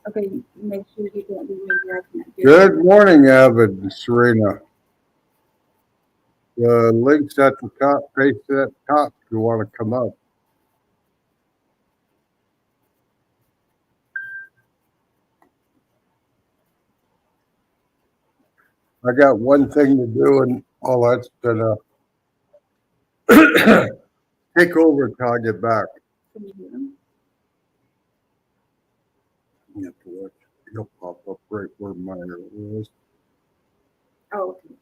Okay, make sure you don't leave me here. I can't do Good it. morning, Avid and Serena. The link's at the top, face at the top if you want to come up. I got one thing to do, and all that's gonna take over until I get back. Can you do them? You have to watch. He'll pop up right where mine is. Oh, okay.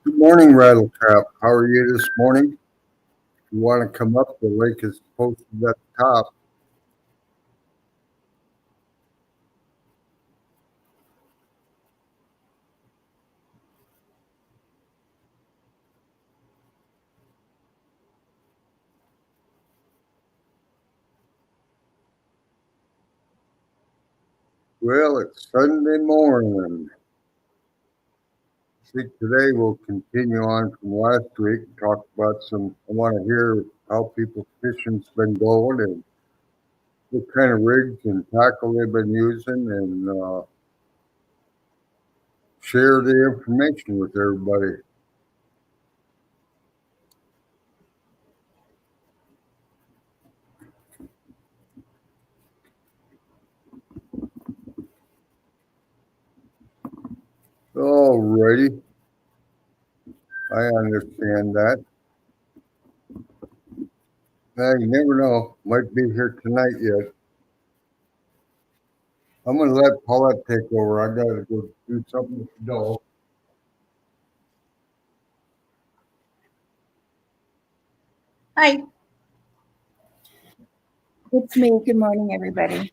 Good morning, Rattletrap. How are you this morning? If you want to come up, the link is posted at the top. Well, it's Sunday morning. I think today we'll continue on from last week and talk about some. I want to hear how people's fishing's been going and what kind of rigs and tackle they've been using, and share the information with everybody. Alrighty, I understand that. You never know. Might be here tonight yet. I'm gonna let Paulette take over. I gotta go do something with the dog. Hi, it's me. Good morning, everybody.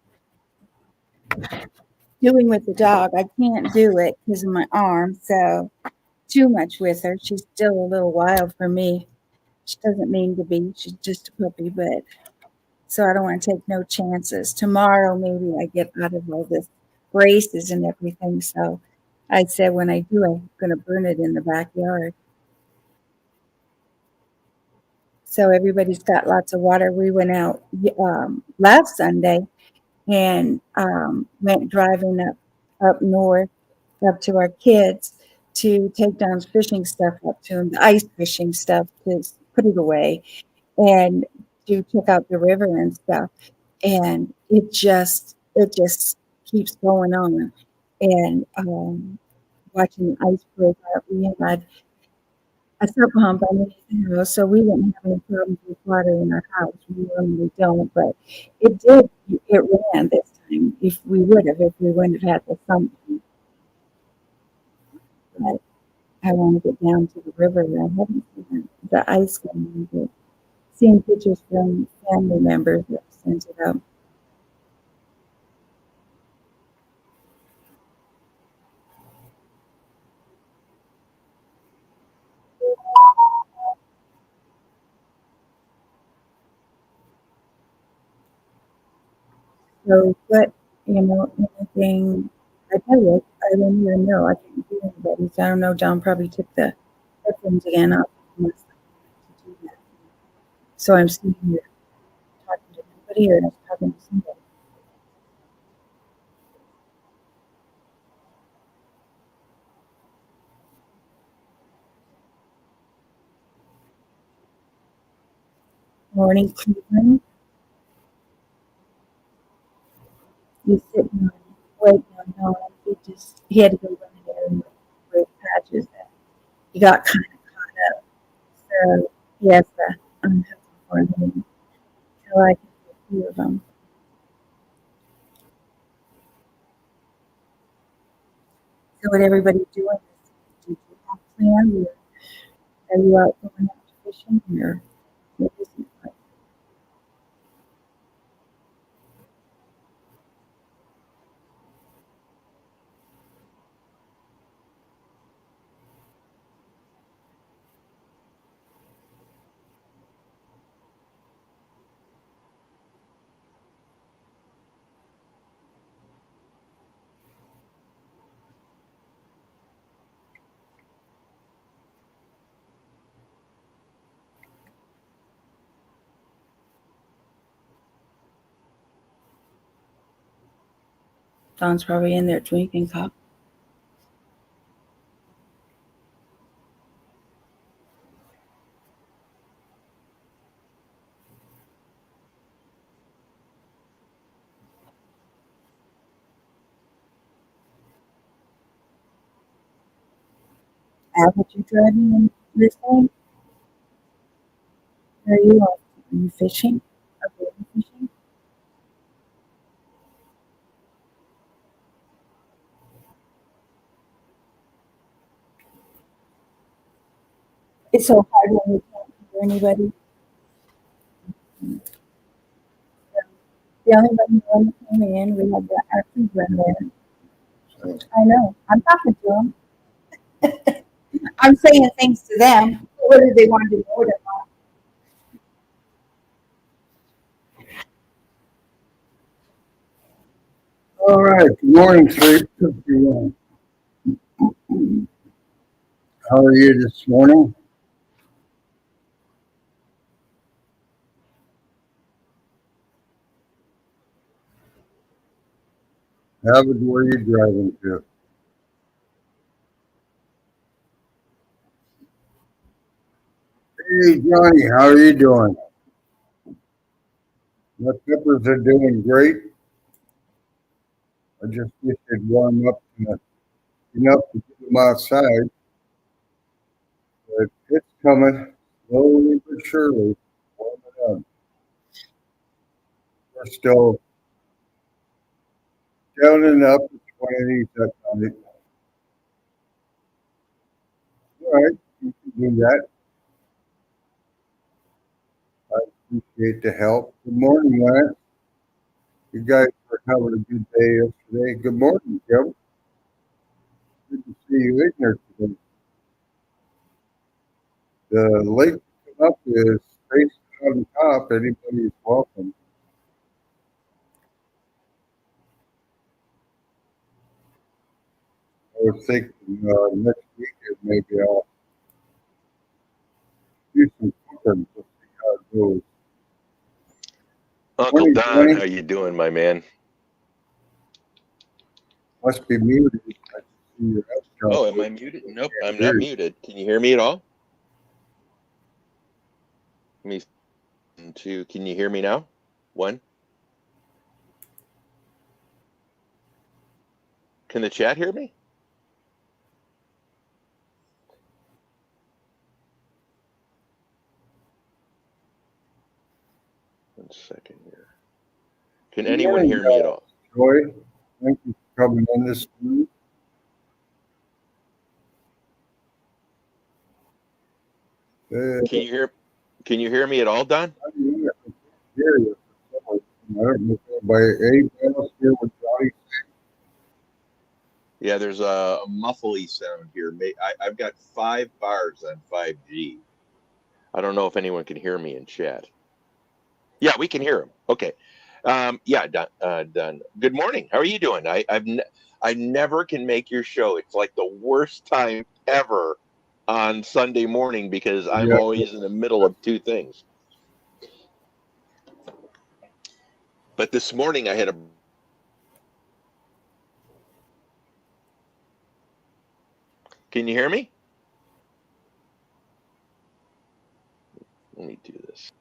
Doing with the dog. I can't do it because of my arm, so too much with her. She's still a little wild for me. She doesn't mean to be. She's just a puppy, but so I don't want to take no chances. Tomorrow, maybe I get out of all this braces and everything. So I said when I do, I'm going to burn it in the backyard. So everybody's got lots of water. We went out last Sunday and went driving up north, up to our kids to take Don's fishing stuff up to him, the ice fishing stuff, to put it away and to check out the river and stuff. And it just keeps going on. And watching the ice break up, we had a sub pump underneath the house, so we didn't have any problems with water in our house. We normally don't, but it did. It ran this time. If we would have, if we wouldn't have had the sump pump, but I want to get down to the river. I haven't seen the ice going, but seen pictures from family members that sent it up. So, but anything. I tell you, I don't even know. I can't hear anybody. So I don't know. John probably took the headphones again off. He must have to do that. So I'm sitting here talking to nobody or talking to somebody. Morning, Cleveland. He's sitting on waiting on Noah. He had to go run an errand with Patches. That he got kind of caught up. So he has to unhook for him until I can get a few of them. So what everybody's doing is, do you have plans? Or are you out going out fishing or what is it like? Don's probably in there drinking coffee. Al, what you driving in this time? Where are you off? Are you fishing? Are you fishing? It's so hard when you can't hear anybody. The only one who came in, we had our children there. So, I know. I'm talking to them. I'm saying things to them. Whether they want to know it or not. all right. Good morning, 351. How are you this morning? Avid, where are you driving to? Hey, Johnny, how are you doing? My peppers are doing great. I just wish they'd warm up enough to get them outside. But it's coming slowly but surely. Warming up. We're still down and up at 20s that time. All right, you can do that. I appreciate the help. Good morning, Lance. You guys were having a good day yesterday. Good morning, Kim. Good to see you in here today. The link to come up is spaced on top. Anybody is welcome. I was thinking next weekend maybe I'll do some cooking to see how it goes. Uncle Morning, Don, Johnny. how you doing, my man? Must be muted. I can see your Oh, avatar. am I muted? Nope, I'm Hear not you. muted. Can you hear me at all? Let me two. Can you hear me now? One. Can the chat hear me? One second here. Can Good anyone morning, hear me at all? Joy. Thank you for coming in this morning. Can you hear? Can you hear me at all, Don? I can hear you. I don't know if anybody else here with Johnny. Yeah, there's a muffly sound here. I've got 5 bars on 5G. I don't know if anyone can hear me in chat. Yeah, we can hear him. Okay. Yeah, Don. Good morning. How are you doing? I never can make your show. It's like the worst time ever on Sunday morning because I'm Yeah, always in the middle of two things. But this morning I had a. Can you hear me? Let me do this.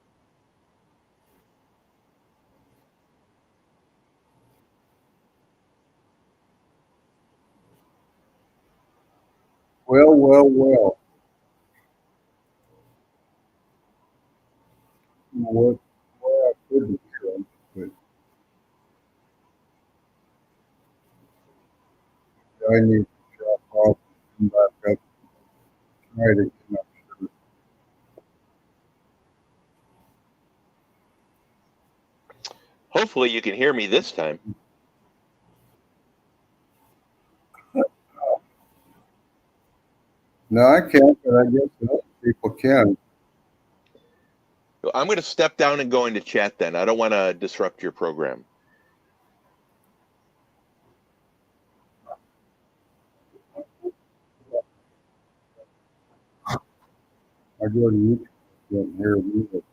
well. You know what? Well, I couldn't hear him, but I need to drop off and come back up. Try to get up. Hopefully you can hear me this time. No, I can't, but I guess other people can. I'm going to step down and go into chat then. I don't want to disrupt your program. I go to YouTube, can't hear music.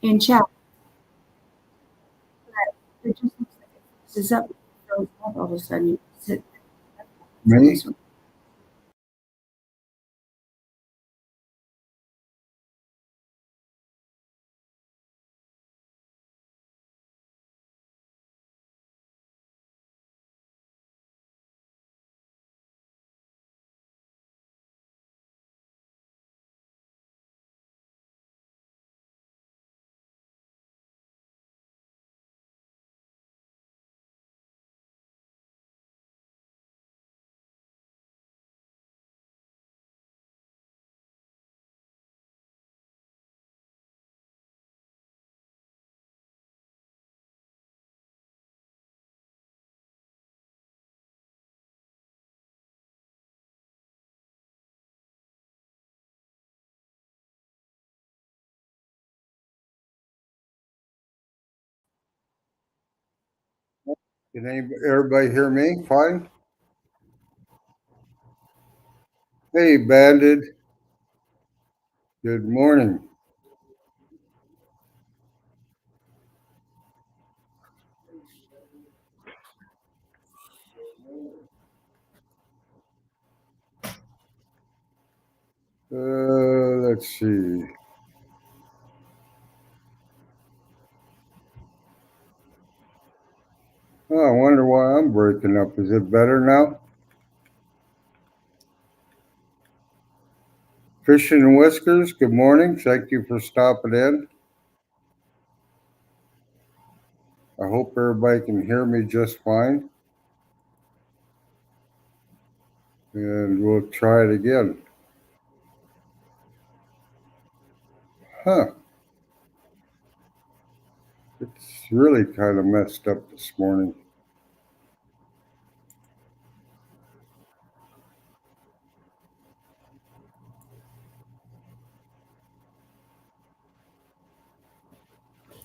In chat. Is up, goes up all of a sudden. You sit. Me? Can everybody hear me? Fine. Hey, Bandit. Good morning. Let's see. Oh, I wonder why I'm breaking up. Is it better now? Fishing and Whiskers, good morning. Thank you for stopping in. I hope everybody can hear me just fine. And we'll try it again. Huh. It's really kind of messed up this morning.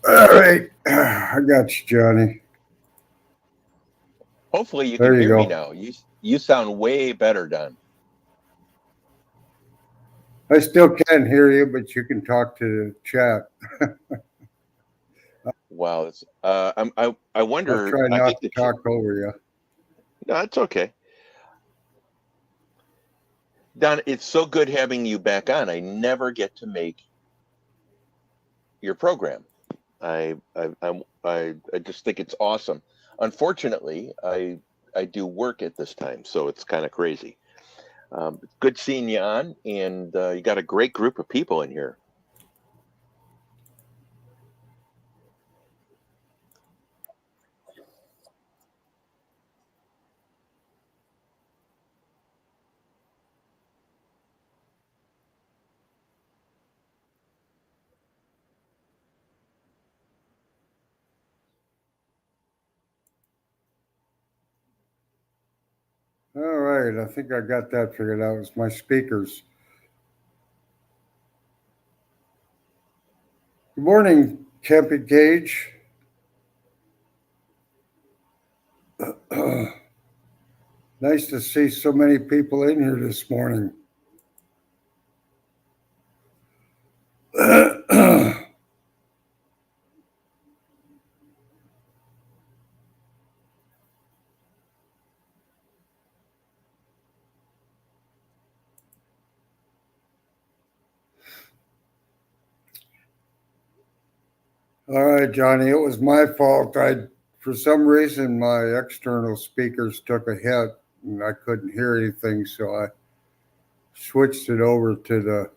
All right. I got you, Johnny. Hopefully you There can you hear me go. now. You sound way better, Don. I still can't hear you, but you can talk to the chat. Wow, I I'll wonder. try I not think to talk over you. no, it's okay, Don. It's so good having you back on. I never get to make your program. I just think it's awesome. Unfortunately, I do work at this time, so it's kind of crazy. Good seeing you on, and you got a great group of people in here. All right. I think I got that figured out. It's my speakers. Good morning, Campy Cage. Nice to see so many people in here this morning. All right, Johnny, it was my fault. For some reason, my external speakers took a hit and I couldn't hear anything, so I switched it over to the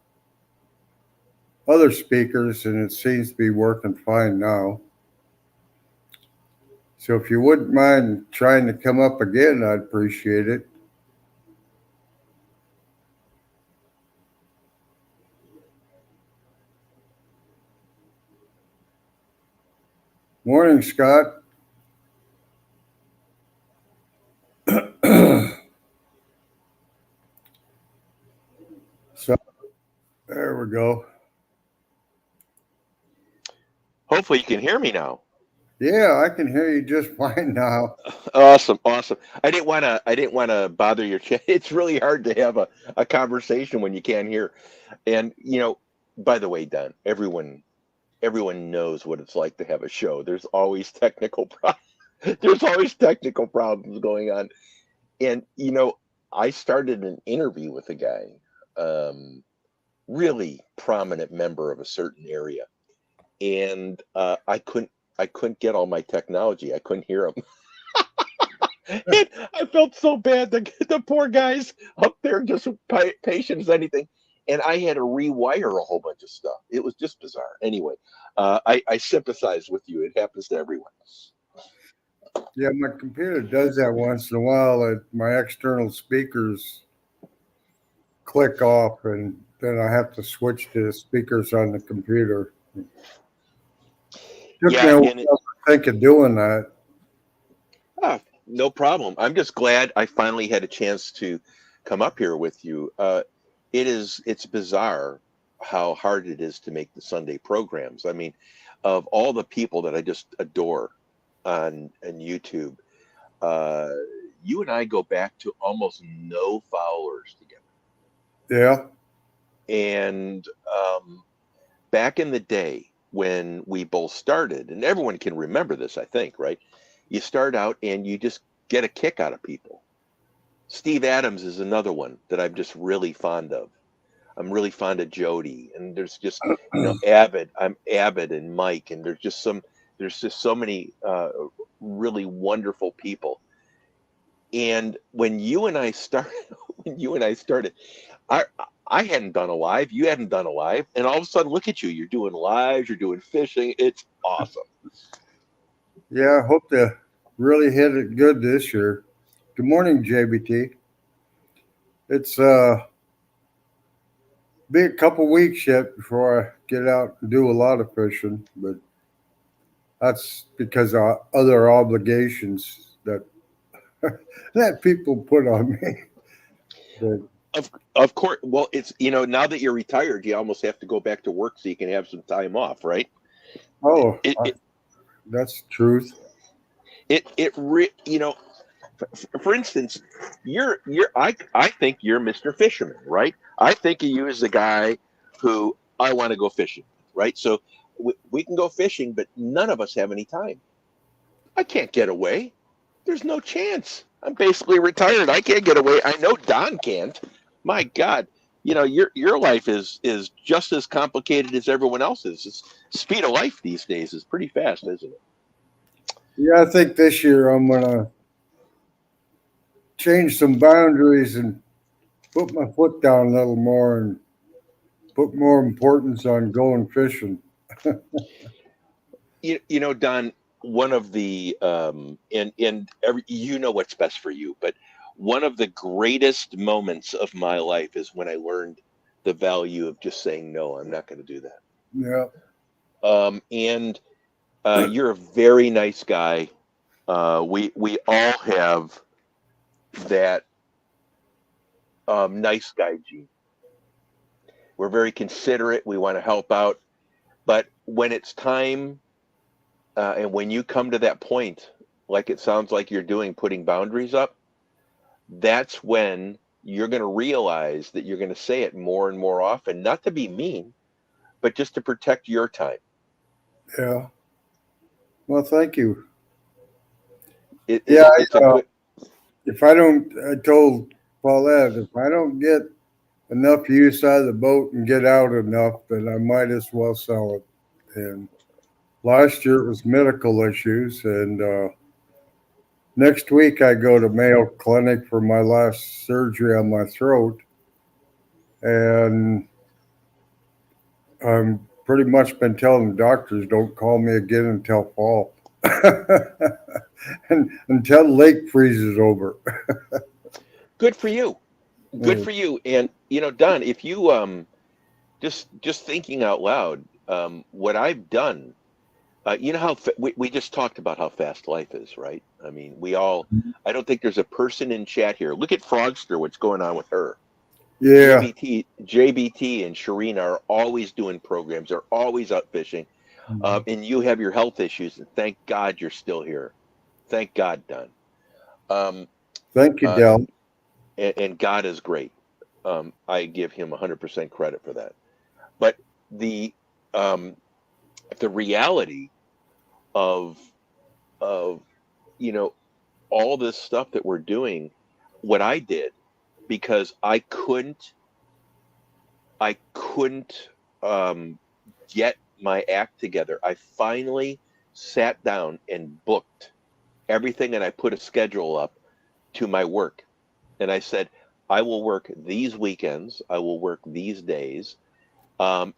other speakers and it seems to be working fine now. So if you wouldn't mind trying to come up again, I'd appreciate it. Morning, Scott. So there we go. Hopefully, you can hear me now. Yeah, I can hear you just fine now. Awesome, awesome. I didn't want to bother your chat. It's really hard to have a conversation when you can't hear. And by the way, Don, everyone knows what it's like to have a show. There's always technical problems. There's always technical problems going on. And, I started an interview with a guy, really prominent member of a certain area. And I couldn't get all my technology. I couldn't hear him. And I felt so bad. The poor guys up there just patient as anything. And I had to rewire a whole bunch of stuff. It was just bizarre. Anyway, I sympathize with you. It happens to everyone. Yeah, my computer does that once in a while. My external speakers click off, and then I have to switch to the speakers on the computer. Took me Yeah, a while and to think of doing that. no problem. I'm just glad I finally had a chance to come up here with you. It's bizarre how hard it is to make the Sunday programs. I mean, of all the people that I just adore on YouTube, uh, you and I go back to almost no followers together. Yeah, And back in the day when we both started, and everyone can remember this, I think, right? You start out and you just get a kick out of people. Steve Adams is another one that I'm just really fond of. I'm really fond of Jody, and there's just Abbott. I'm Abbott and Mike, and there's just so many really wonderful people. And when you and I started, I I hadn't done a live, you hadn't done a live, and all of a sudden, look at you, you're doing lives, you're doing fishing. It's awesome. yeah. I hope to really hit it good this year. Good morning, JBT. It's be a couple weeks yet before I get out and do a lot of fishing, but that's because of other obligations that that people put on me. But, Of course. Well, it's now that you're retired, you almost have to go back to work so you can have some time off, right? oh, It it that's the truth. it, it re, for instance, I think you're Mr. Fisherman, right? I think of you as the guy who I want to go fishing, right? So we can go fishing, but none of us have any time. I can't get away. There's no chance. I'm basically retired. I can't get away. I know Don can't. My God, your life is just as complicated as everyone else's. Speed of life these days is pretty fast, isn't it? Yeah, I think this year I'm gonna change some boundaries and put my foot down a little more and put more importance on going fishing. Don, one of the and every what's best for you, but one of the greatest moments of my life is when I learned the value of just saying no. I'm not going to do that. Yeah, And you're a very nice guy. We all have that nice guy gene. We're very considerate. We want to help out, but when it's time, and when you come to that point, like it sounds like you're doing, putting boundaries up, that's when you're going to realize that you're going to say it more and more often, not to be mean, but just to protect your time. yeah. Well, thank you. It's Yeah, a good. if I don't, I told Paulette, if I don't get enough use out of the boat and get out enough, then I might as well sell it. And last year it was medical issues, and next week I go to Mayo Clinic for my last surgery on my throat, and I'm pretty much been telling the doctors don't call me again until fall, and until lake freezes over. Good for you. Good for you. And Don, if you just thinking out loud, what I've done, how we just talked about how fast life is, right? I mean, I don't think there's a person in chat here. Look at Frogster, what's going on with her. Yeah, JBT and Sharina are always doing programs. They're always out fishing. And you have your health issues, and thank God you're still here. Thank God, Don. Um, thank you, uh, Del. and God is great. I give him 100% credit for that. But the reality of you know, all this stuff that we're doing, what I did, because I couldn't um, get my act together. I finally sat down and booked everything, and I put a schedule up to my work. And I said, I will work these weekends. I will work these days.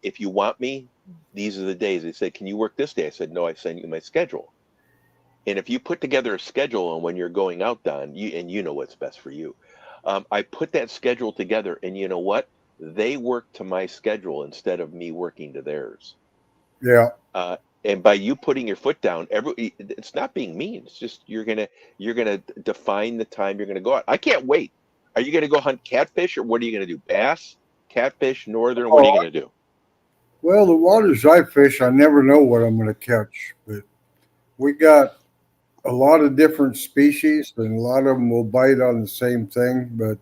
If you want me, these are the days. They said, can you work this day? I said, no, I sent you my schedule. And if you put together a schedule on when you're going out, Don, you know what's best for you. I put that schedule together, and you know what? They work to my schedule instead of me working to theirs. Yeah. Uh, and by you putting your foot down, it's not being mean. It's just you're gonna define the time you're gonna go out. I can't wait. Are you gonna go hunt catfish, or what are you gonna do? Bass, catfish, northern. What are you Oh, gonna do? well, the waters I fish, I never know what I'm going to catch, but we got a lot of different species, and a lot of them will bite on the same thing. But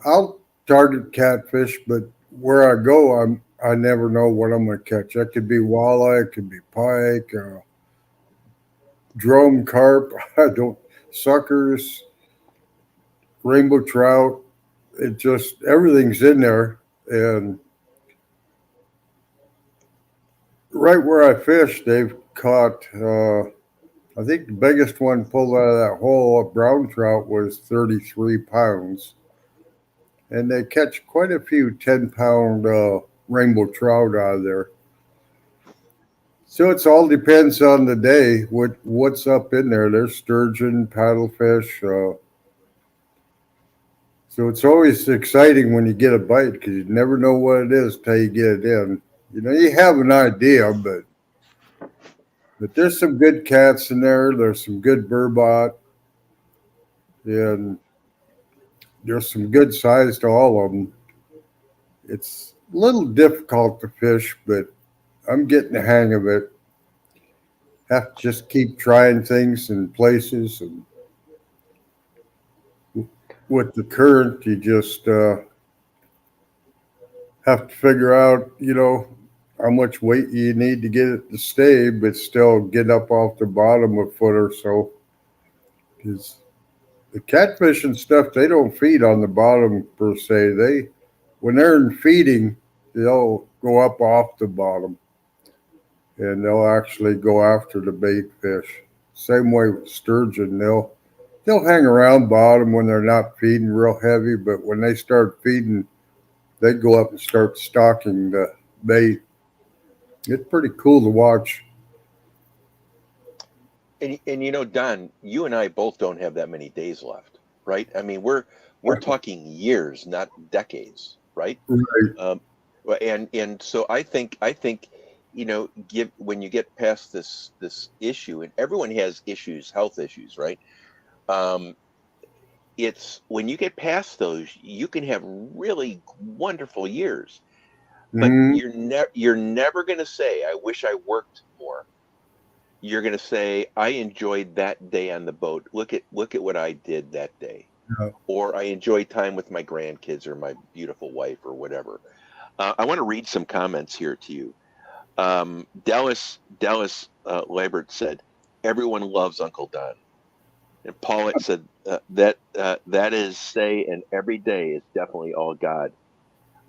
I'll target catfish, but where I go, I never know what I'm going to catch. That could be walleye, it could be pike, drum carp. I don't suckers, rainbow trout. It just everything's in there, and right where I fish, they've caught. I think the biggest one pulled out of that hole, a brown trout, was 33 pounds. And they catch quite a few 10-pound rainbow trout out of there. So it's all depends on the day, what's up in there. There's sturgeon, paddlefish. So it's always exciting when you get a bite because you never know what it is till you get it in. You know, you have an idea, but there's some good cats in there. There's some good burbot, and there's some good size to all of them. It's a little difficult to fish, but I'm getting the hang of it. Have to just keep trying things and places, and with the current, you just have to figure out, how much weight you need to get it to stay, but still get up off the bottom a foot or so. Because the catfish and stuff, they don't feed on the bottom per se. When they're in feeding, they'll go up off the bottom and they'll actually go after the bait fish. Same way with sturgeon, they'll hang around bottom when they're not feeding real heavy, but when they start feeding, they go up and start stalking the bait. It's pretty cool to watch. And Don, you and I both don't have that many days left, right? I mean, we're talking years, not decades, right? Right. Um, and so I think give when you get past this issue, and everyone has issues, health issues, right? Um, it's when you get past those, you can have really wonderful years, but Mhm. you're never going to say, I wish I worked more. You're going to say, I enjoyed that day on the boat. Look at what I did that day. Yeah. Or I enjoyed time with my grandkids or my beautiful wife or whatever. I want to read some comments here to you. Dallas Labert said, everyone loves Uncle Don. And Paulette said, that is say, and every day is definitely all God.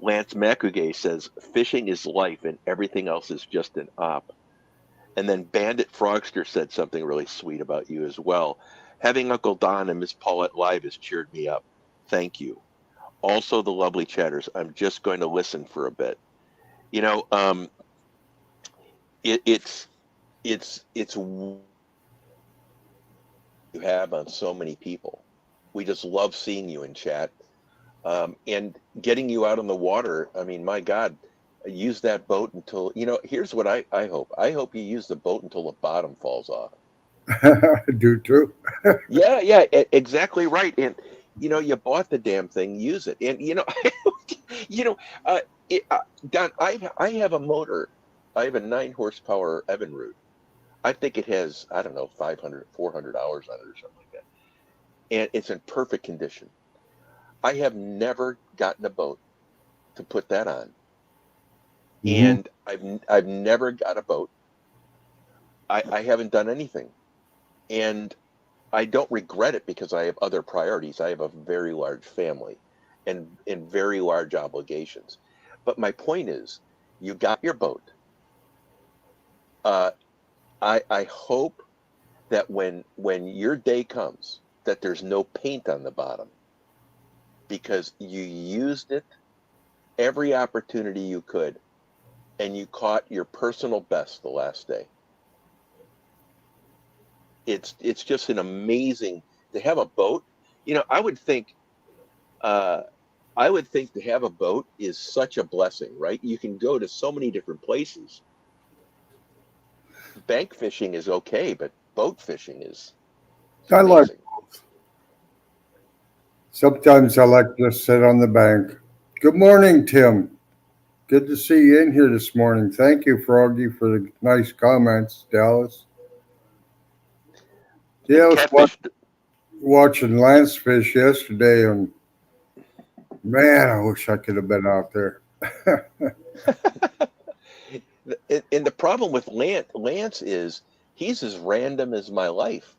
Lance Macugay says, fishing is life and everything else is just an op. And then Bandit Frogster said something really sweet about you as well. Having Uncle Don and Miss Paulette live has cheered me up. Thank you. Also, the lovely chatters. I'm just going to listen for a bit. You know, it, it's you have on so many people. We just love seeing you in chat, and getting you out on the water. I mean, my God, use that boat until Here's what I hope. I hope you use the boat until the bottom falls off. I do too. Yeah, yeah, exactly right. And you bought the damn thing, use it. And you know, uh, Don, I have a motor. I have a 9 horsepower Evinrude. I think it has, I don't know, 500, 400 hours on it or something like that. And it's in perfect condition. I have never gotten a boat to put that on, Hmm. and I've never got a boat. I haven't done anything. And I don't regret it because I have other priorities. I have a very large family and very large obligations. But my point is, you got your boat. Uh, I hope that when your day comes, that there's no paint on the bottom because you used it every opportunity you could, and you caught your personal best the last day. It's just an amazing to have a boat. You know, uh, I would think to have a boat is such a blessing, right? You can go to so many different places. Bank fishing is okay, but boat fishing is I like, amazing. sometimes I like to just sit on the bank. Good morning, Tim. Good to see you in here this morning. Thank you, Froggy, for the nice comments, Dallas. Yeah, I was Catfish. watching Lance fish yesterday, and man, I wish I could have been out there. And the problem with Lance is he's as random as my life.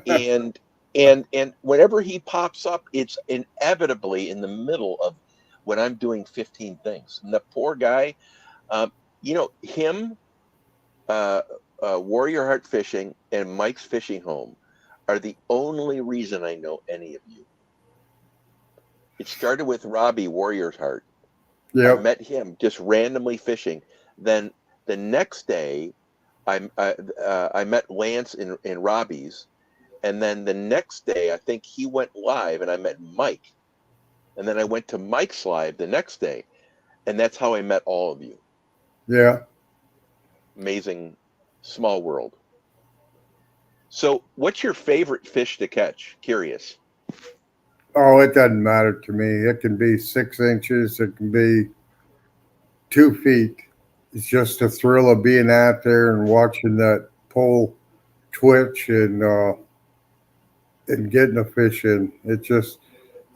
And and whenever he pops up, it's inevitably in the middle of when I'm doing 15 things. And the poor guy, um, you know, him, uh, Warrior Heart Fishing, and Mike's Fishing Home are the only reason I know any of you. It started with Robbie Warrior's Heart. I Yep. met him just randomly fishing. Then the next day, I met Lance in Robbie's, and then the next day I think he went live, and I met Mike, and then I went to Mike's live the next day, and that's how I met all of you. Yeah. Amazing, small world. So, what's your favorite fish to catch? Curious. Oh, it doesn't matter to me. It can be 6 inches. It can be 2 feet. It's just the thrill of being out there and watching that pole twitch and getting a fish in. It just,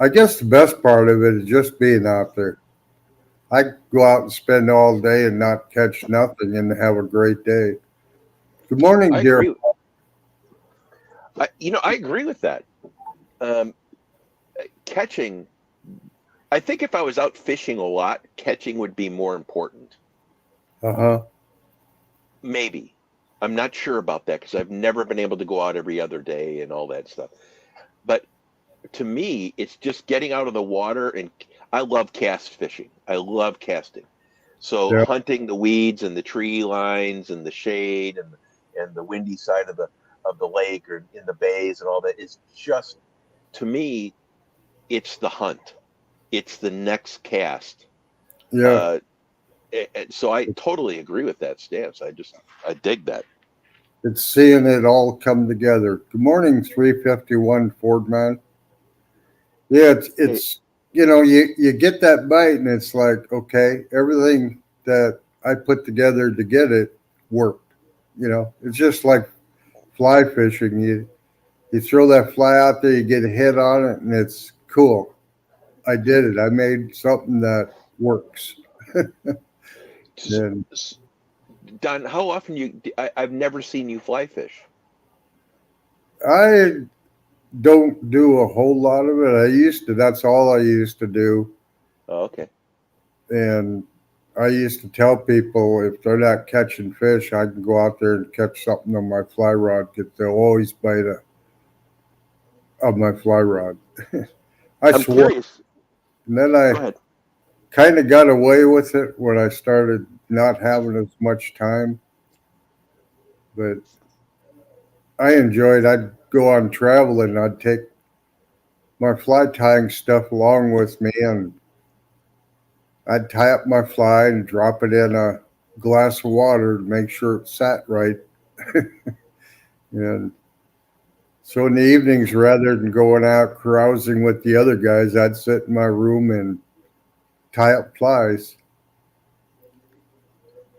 I guess the best part of it is just being out there. I go out and spend all day and not catch nothing and have a great day. Good morning, I dear. agree. I agree with that. Um, Catching. I think if I was out fishing a lot, catching would be more important. Uh huh. Maybe. I'm not sure about that because I've never been able to go out every other day and all that stuff. But to me, it's just getting out of the water, and I love cast fishing. I love casting. So Yeah. hunting the weeds and the tree lines and the shade and the windy side of the lake or in the bays and all that is just, to me, it's the hunt. It's the next cast. Yeah. Uh, so I totally agree with that stance. I dig that. It's seeing it all come together. Good morning, 351 Ford man. Yeah, Hey, it's you get that bite and it's like, okay, everything that I put together to get it worked. It's just like fly fishing. You throw that fly out there, you get a hit on it, and it's cool. I did it. I made something that works. s- And s- Don, how often I've never seen you fly fish. I don't do a whole lot of it. I used to. That's all I used to do. Oh, okay. And I used to tell people if they're not catching fish, I can go out there and catch something on my fly rod because they'll always bite of my fly rod. I I'm swore. curious. And then Go I ahead. kind of got away with it when I started not having as much time. But I enjoyed. I'd go on travel and I'd take my fly tying stuff along with me, and I'd tie up my fly and drop it in a glass of water to make sure it sat right. And so in the evenings, rather than going out carousing with the other guys, I'd sit in my room and tie up flies.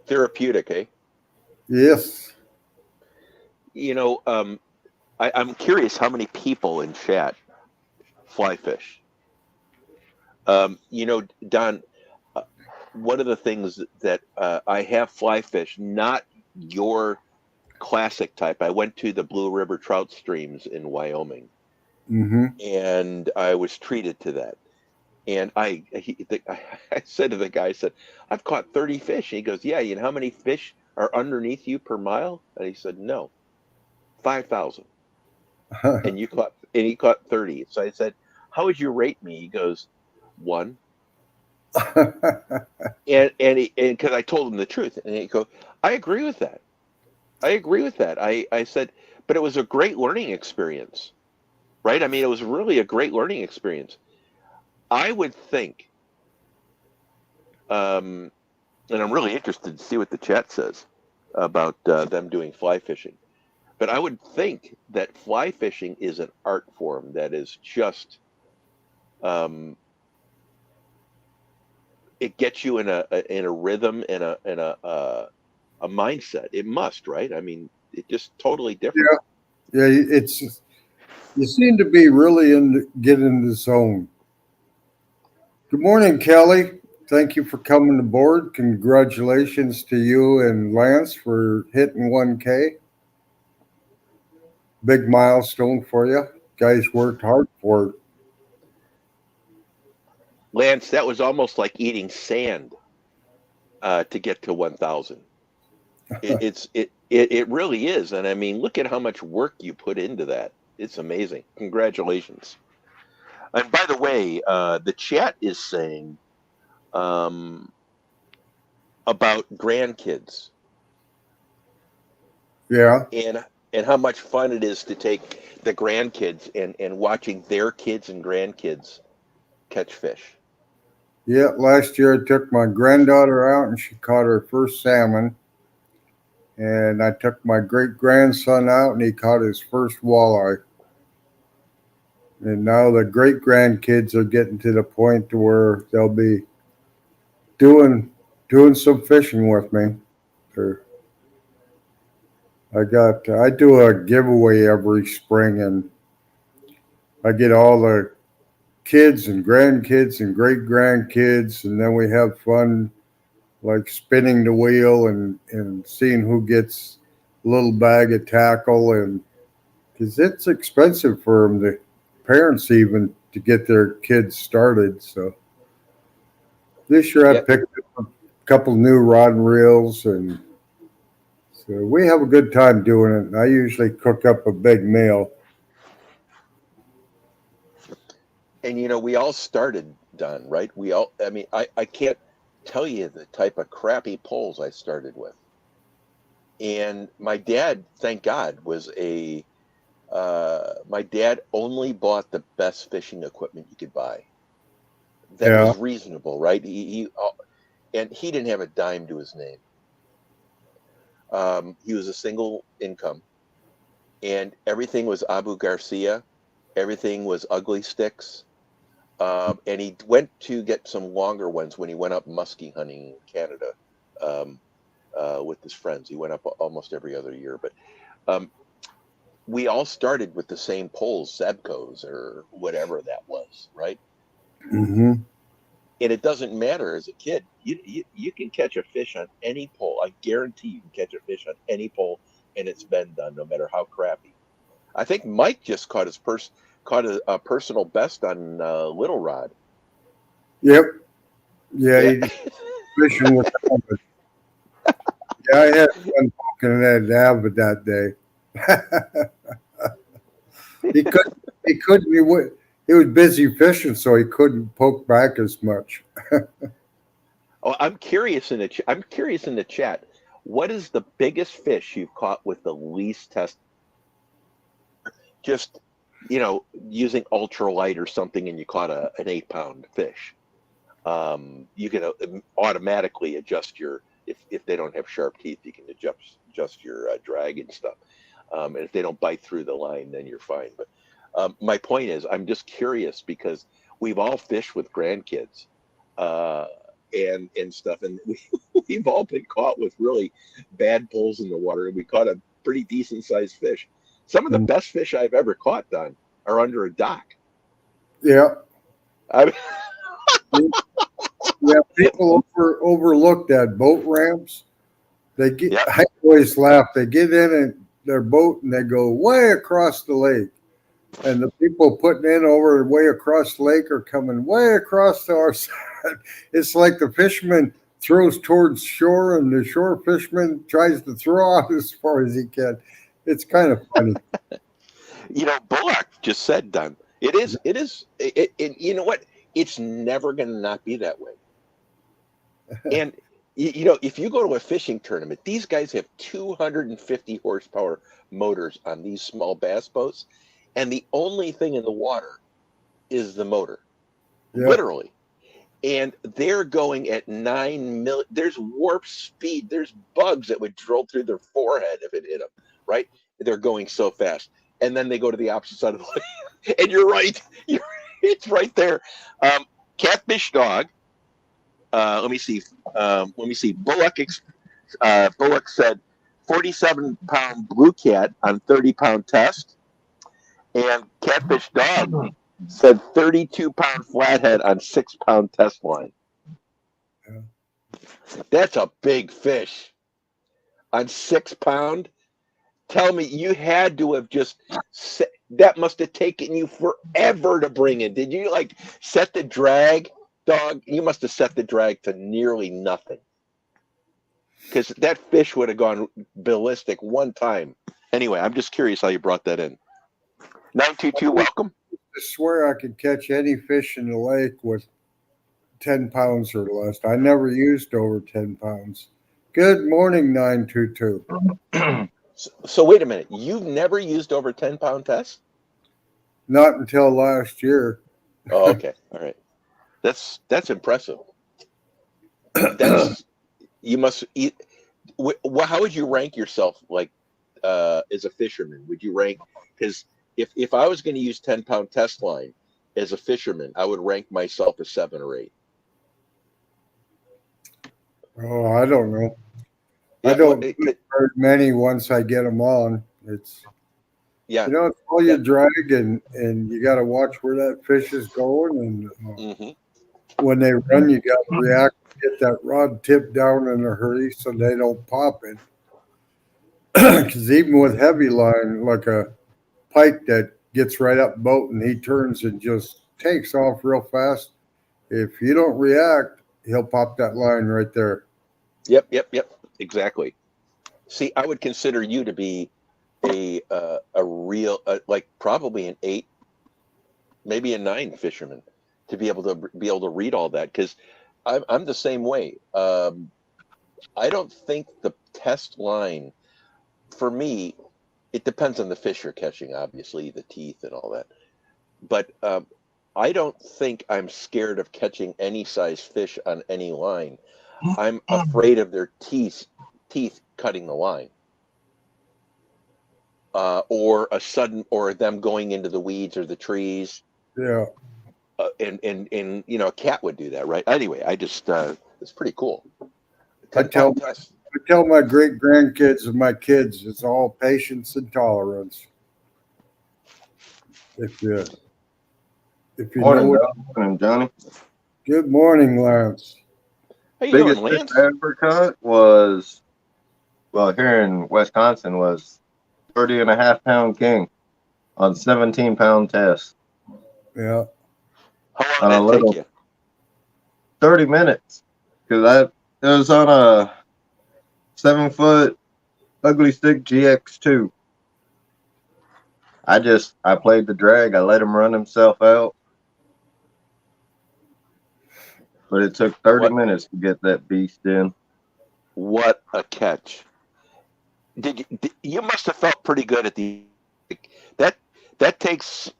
Therapeutic, eh? Yes. You know, I'm curious how many people in chat fly fish. Don, uh, one of the things that I have fly fish, not your classic type. I went to the Blue River trout streams in Wyoming, Mm-hmm. and I was treated to that. And I said to the guy, I said, I've caught 30 fish. And he goes, yeah, you know how many fish are underneath you per mile? And he said, no, 5,000. And he caught 30. So I said, how would you rate me? He goes, 1. And because I told him the truth, and he goes, I agree with that. I agree with that. I said, but it was a great learning experience, right? I mean, it was really a great learning experience. I would think, and I'm really interested to see what the chat says about them doing fly fishing. But I would think that fly fishing is an art form that is just, it gets you in a rhythm and a mindset. It must, right? I mean, it's just totally different. Yeah, it's you seem to be really get in the zone. Good morning, Kelly. Thank you for coming aboard. Congratulations to you and Lance for hitting 1K. Big milestone for you. Guys worked hard for it. Lance, that was almost like eating sand to get to 1,000. It really is, and I mean, look at how much work you put into that. It's amazing. Congratulations. And by the way, the chat is saying about grandkids. Yeah. And how much fun it is to take the grandkids and watching their kids and grandkids catch fish. Yeah, last year I took my granddaughter out and she caught her first salmon. And I took my great-grandson out and he caught his first walleye. And now the great-grandkids are getting to the point to where they'll be doing some fishing with me. I do a giveaway every spring and I get all the kids and grandkids and great-grandkids, and then we have fun like spinning the wheel and seeing who gets a little bag of tackle, and because it's expensive for them, the parents even, to get their kids started. So this year I picked up a couple new rod and reels, and so we have a good time doing it. And I usually cook up a big meal. And you know, we all started, Don, right? I mean, I can't tell you the type of crappy poles I started with. And my dad, thank God, my dad only bought the best fishing equipment you could buy. That was reasonable, right? And he didn't have a dime to his name. He was a single income, and everything was Abu Garcia. Everything was Ugly Sticks. And he went to get some longer ones when he went up muskie hunting in Canada with his friends. He went up almost every other year. But we all started with the same poles, Zebcos or whatever that was, right? Mm-hmm. And it doesn't matter as a kid. You can catch a fish on any pole. I guarantee you can catch a fish on any pole, and it's been done, no matter how crappy. I think Mike just caught a personal best on Little Rod. Yep. Yeah. Fishing with Albert. Yeah, I had fun poking at Albert that day. He was busy fishing, so he couldn't poke back as much. Oh, I'm curious in the chat. What is the biggest fish you've caught with the least test? Just, using ultralight or something, and you caught an 8-pound fish. You can automatically adjust if they don't have sharp teeth, you can adjust your drag and stuff. And if they don't bite through the line, then you're fine. But my point is, I'm just curious because we've all fished with grandkids and stuff, and we've all been caught with really bad pulls in the water, and we caught a pretty decent sized fish. Some of the best fish I've ever caught, Don, are under a dock. Yeah. Yeah, people overlook that boat ramps. They get. Yep. I always laugh. They get in their boat and they go way across the lake, and the people putting in over way across the lake are coming way across to our side. It's like the fisherman throws towards shore, and the shore fisherman tries to throw out as far as he can. It's kind of funny. You know, Bullock just said, Don, it is, you know what? It's never going to not be that way. And, you know, if you go to a fishing tournament, these guys have 250 horsepower motors on these small bass boats. And the only thing in the water is the motor, Yeah. literally. And they're going at 9 mil. There's warp speed. There's bugs that would drill through their forehead if it hit them, right? They're going so fast. And then they go to the opposite side of the lake. And you're right. It's right there. Catfish dog. Let me see. Bullock said 47-pound blue cat on 30-pound test. And Catfish dog said 32-pound flathead on 6-pound test line. Yeah. That's a big fish. On 6-pound, tell me you had to have just that must have taken you forever to bring in. Did you like set the drag, dog? You must have set the drag to nearly nothing. Because that fish would have gone ballistic one time. Anyway, I'm just curious how you brought that in. 922, welcome. I swear I could catch any fish in the lake with 10 pounds or less. I never used over 10 pounds. Good morning, 922. So wait a minute. You've never used over 10-pound test? Not until last year. Oh, okay. All right. That's impressive. That's you must eat. How would you rank yourself like as a fisherman? Would you rank because if I was going to use 10-pound test line as a fisherman, I would rank myself a 7 or 8. Oh, I don't know. Yeah, I don't eat very many once I get them on. It's yeah. You know, it's all you drag and you got to watch where that fish is going. And when they run, you got to react, get that rod tip down in a hurry so they don't pop it. Because even with heavy line, like a pike that gets right up boat and he turns and just takes off real fast, if you don't react, he'll pop that line right there. Yep. Exactly. See, I would consider you to be a real like probably an 8, maybe a 9 fisherman to be able to read all that because I'm the same way. I don't think the test line for me. It depends on the fish you're catching, obviously the teeth and all that. But I don't think I'm scared of catching any size fish on any line. I'm afraid of their teeth cutting the line. Or them going into the weeds or the trees. Yeah. And you know, a cat would do that, right? Anyway, I just it's pretty cool. I tell my great grandkids and my kids, it's all patience and tolerance. If you Morning, know morning, Johnny. Good morning, Lance. How you Biggest doing, Lance? fish I ever caught was, well, here in Wisconsin was 30.5-pound king on 17-pound test. Yeah. How long did that take you? 30 minutes. Because it was on a 7-foot ugly stick GX2. I played the drag. I let him run himself out. But it took 30 minutes to get that beast in. What a catch! You must have felt pretty good at the that takes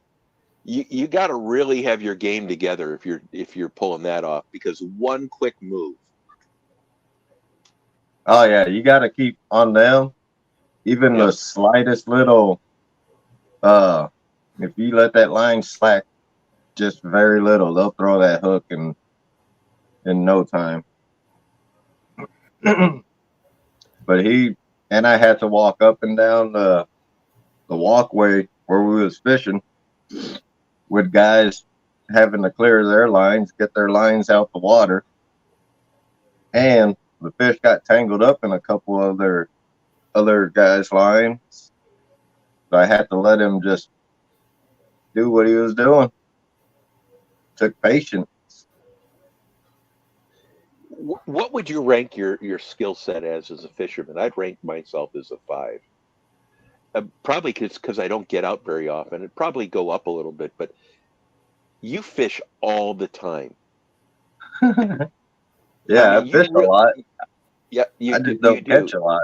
you got to really have your game together if you're pulling that off because one quick move. Oh yeah, you got to keep on them. Even the slightest little if you let that line slack just very little, they'll throw that hook in no time. But I had to walk up and down the walkway where we was fishing with guys having to clear their lines, get their lines out the water. And the fish got tangled up in a couple other guys' lines. So I had to let him just do what he was doing. Took patience. What would you rank your skill set as a fisherman? I'd rank myself as a 5. Probably because I don't get out very often. It'd probably go up a little bit, but you fish all the time. Yeah, I fish a lot. Yeah, I just don't catch a lot.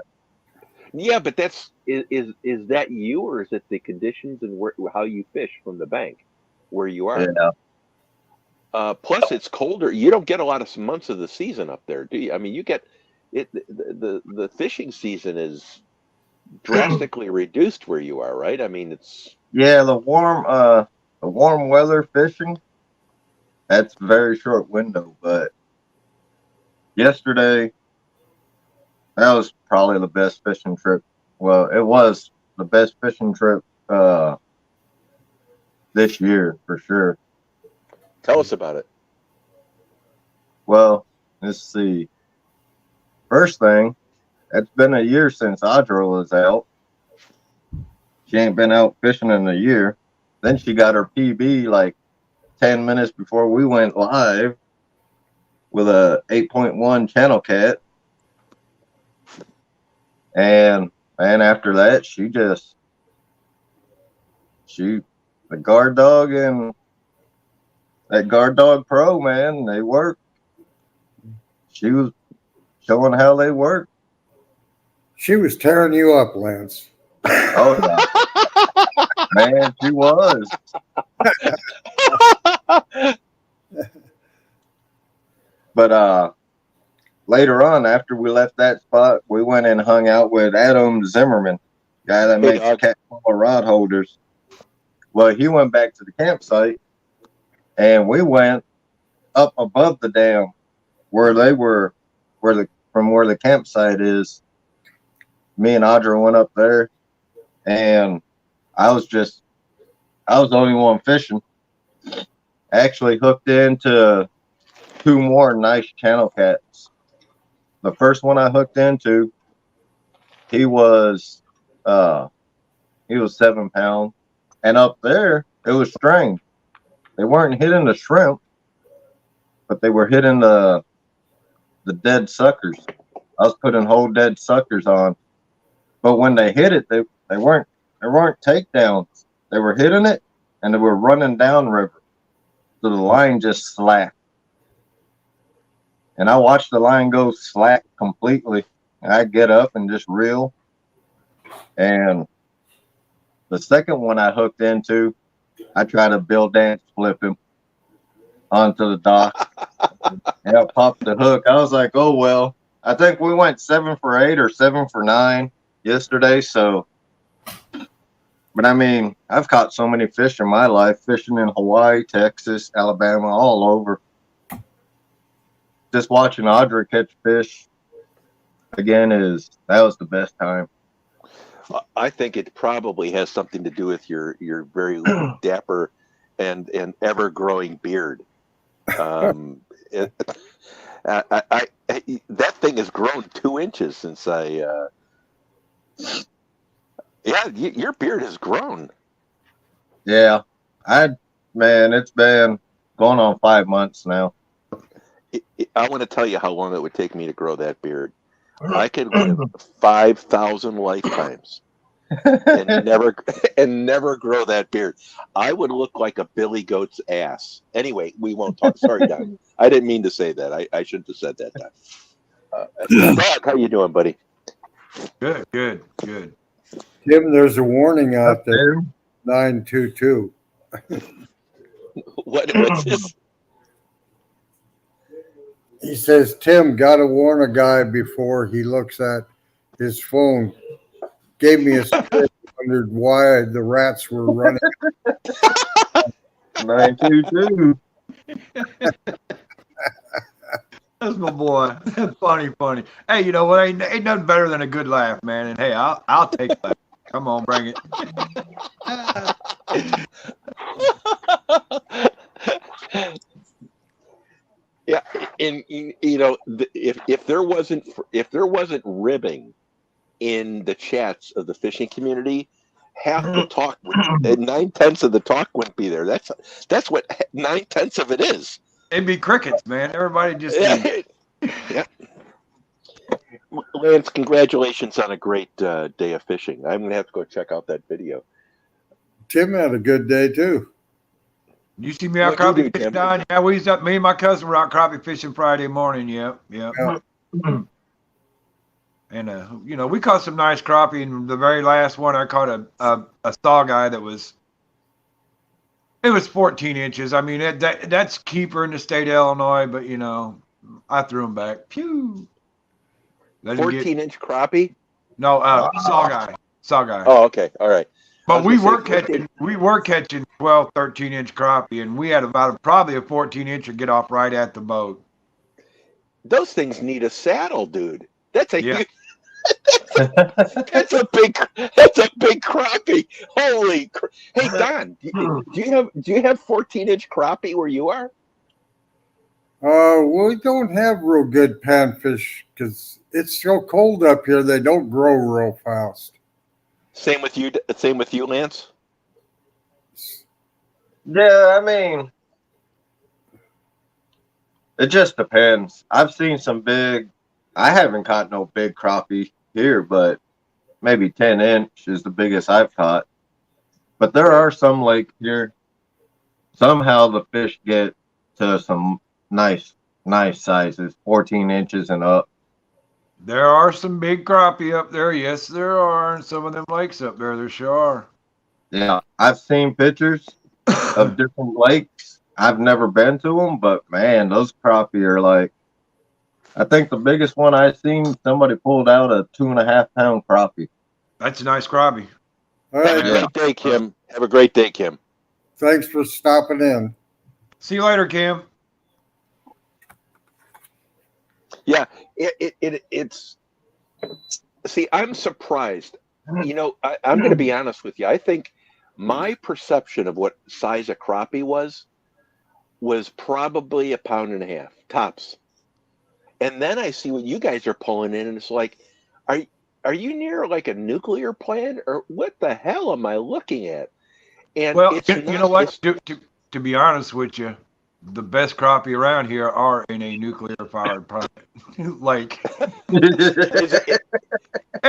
Yeah, but is that you, or is it the conditions and how you fish from the bank where you are? Yeah. Plus, it's colder. You don't get a lot of months of the season up there, do you? I mean, you get it. The fishing season is drastically reduced where you are, right? I mean, it's the warm weather fishing. That's a very short window, but yesterday that was probably the best fishing trip. Well, it was the best fishing trip this year for sure. Tell us about it. Well, let's see. First thing, it's been a year since Audra was out. She ain't been out fishing in a year. Then she got her PB like 10 minutes before we went live with a 8.1 channel cat. And after that, the guard dog and that guard dog pro, man, they work. She was showing how they work. She was tearing you up, Lance. Oh, yeah. Man, she was. But later on, after we left that spot, we went and hung out with Adam Zimmerman, guy that makes cat rod holders. Well, he went back to the campsite, and we went up above the dam where they were, from where the campsite is. Me and Audra went up there, and I was the only one fishing. Actually hooked into 2 more nice channel cats. The first one I hooked into, he was 7 pounds, and up there it was string. They weren't hitting the shrimp, but they were hitting the dead suckers. I was putting whole dead suckers on, but when they hit it, they weren't takedowns. They were hitting it, and they were running downriver, so the line just slacked. And I watched the line go slack completely. And I get up and just reel. And the second one I hooked into, I tried to bill dance flip him onto the dock. And I popped the hook. I was like, oh, well, I think we went 7 for 8 or 7 for 9 yesterday. So, but I mean, I've caught so many fish in my life, fishing in Hawaii, Texas, Alabama, all over. Just watching Audra catch fish again that was the best time. I think it probably has something to do with your very dapper and ever growing beard. That thing has grown 2 inches since your beard has grown. Yeah, it's been going on 5 months now. I want to tell you how long it would take me to grow that beard. I could live 5,000 lifetimes and never grow that beard. I would look like a billy goat's ass. Anyway, we won't talk. Sorry, Don. I didn't mean to say that. I shouldn't have said that, Don. Doc, how you doing, buddy? Good. Tim, there's a warning out there. 922. What's this? He says, Tim, got to warn a guy before he looks at his phone. Gave me a script, wondered why the rats were running. 922. That's my boy. Funny. Hey, you know what? Ain't nothing better than a good laugh, man. And hey, I'll take that. Come on, bring it. Yeah, And if there wasn't ribbing in the chats of the fishing community, half the talk, 9/10 of the talk wouldn't be there. That's what 9/10 of it is. It'd be crickets, man. Everybody just Yeah. Lance, congratulations on a great day of fishing. I'm gonna have to go check out that video. Tim had a good day too. You see me out What'd you crappie do, fishing, Tim? Don? Yeah, me and my cousin were out crappie fishing Friday morning. Yep. Yeah. And we caught some nice crappie. And the very last one, I caught a saw guy that was 14 inches. I mean, that's keeper in the state of Illinois, but I threw him back. Pew. 14-inch crappie? No, saw guy. Oh, okay, all right. But we were catching 12, 13-inch crappie, and we had probably a 14-incher get off right at the boat. Those things need a saddle, dude. That's a Yeah. huge, that's a big crappie. Holy hey, Don, do you have 14-inch crappie where you are? We don't have real good panfish because it's so cold up here. They don't grow real fast. Same with you, Lance. Yeah, I mean, it just depends. I've seen some big. I haven't caught no big crappie here, but maybe 10 inch is the biggest I've caught. But there are some lakes here. Somehow the fish get to some nice sizes, 14 inches and up. There are some big crappie up there. Yes, there are. And some of them lakes up there sure are. Yeah, I've seen pictures of different lakes. I've never been to them, but man, those crappie are like, I think the biggest one I've seen, somebody pulled out a 2.5 pound crappie. That's a nice crappie. All Have a right. great day, Kim. Have a great day, Kim. Thanks for stopping in. See you later, Kim. Yeah, it's. See, I'm surprised. I'm going to be honest with you. I think my perception of what size a crappie was probably 1.5 pounds tops. And then I see what you guys are pulling in, and it's like, are you near like a nuclear plant, or what the hell am I looking at? And Well, it's you know what? To be honest with you, the best crappie around here are in a nuclear-fired plant. Like, and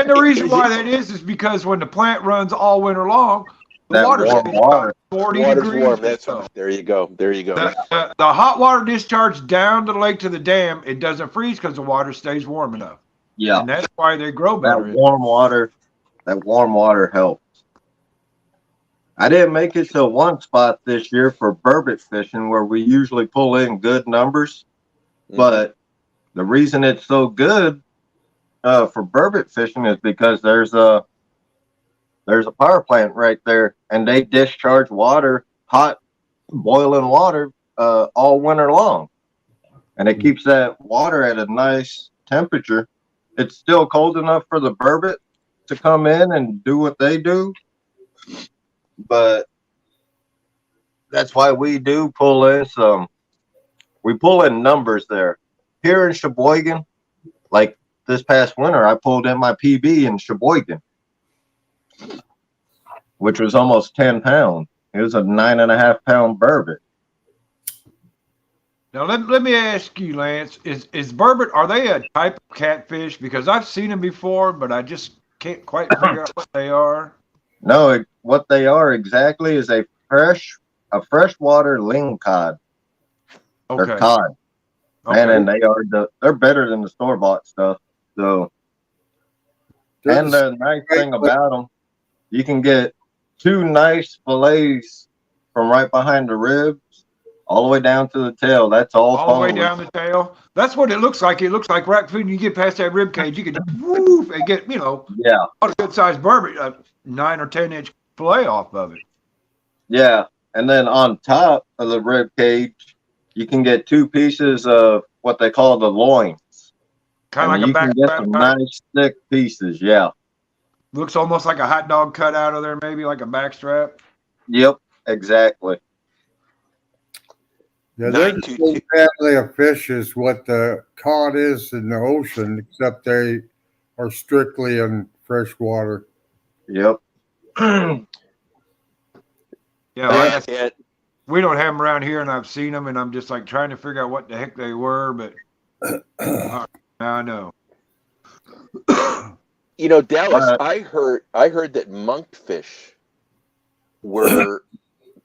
the reason why that is because when the plant runs all winter long, the That water warm stays water. about 40 water's degrees. warm. or That's so. there you go. There you go. The hot water discharge down to the lake to the dam, it doesn't freeze because the water stays warm enough. Yeah, And that's why they grow that better. warm water helps. I didn't make it to one spot this year for burbot fishing where we usually pull in good numbers. But the reason it's so good for burbot fishing is because there's a power plant right there, and they discharge water, hot boiling water, all winter long, and it keeps that water at a nice temperature. It's still cold enough for the burbot to come in and do what they do, but that's why we do pull in some. We pull in numbers there. Here in Sheboygan, like this past winter, I pulled in my PB in Sheboygan, which was almost 10 pounds. It was a 9.5 pound burbot. Now let me ask you, Lance, is burbot, are they a type of catfish? Because I've seen them before, but I just can't quite figure out what they are. No, what they are exactly is a freshwater lingcod. Okay. They're cod. Okay. And they're better than the store bought stuff. So, and the nice thing about them, you can get 2 nice fillets from right behind the ribs all the way down to the tail. That's all the way fun. down the tail. That's what it looks like. It looks like rack food. You get past that rib cage, you can woof and get, Yeah, a good sized burbot, a 9 or 10 inch fillet off of it. yeah. And then on top of the rib cage, you can get 2 pieces of what they call the loins. Kind of like you a back can get strap some type. nice thick pieces. Yeah. Looks almost like a hot dog cut out of there, maybe like a back strap. Yep. Exactly. Yeah, they're the 922. same family of fish as what the cod is in the ocean, except they are strictly in fresh water. Yep. Yeah, Yeah, like I said, and we don't have them around here, and I've seen them, and I'm just like trying to figure out what the heck they were, but now I know. you know, Dallas, But I heard that monkfish were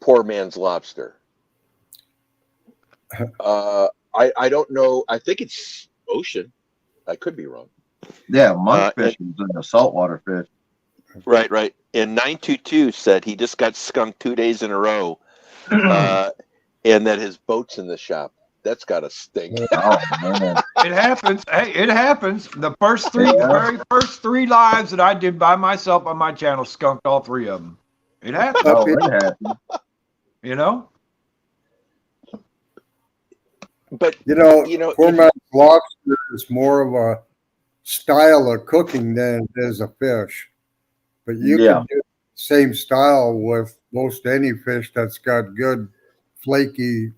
poor man's lobster. I don't know. I think it's ocean. I could be wrong. yeah, monkfish is a saltwater fish. Right. And 922 said he just got skunked 2 days in a row, and that his boat's in the shop. That's got to stink. Oh man. It happens. Hey, it happens. The Yeah. very first 3 lives that I did by myself on my channel skunked all 3 of them. It happens, Oh, it happened. you know. But You know, if- poor man's lobster is more of a style of cooking than it is a fish. But you Yeah. can do the same style with most any fish that's got good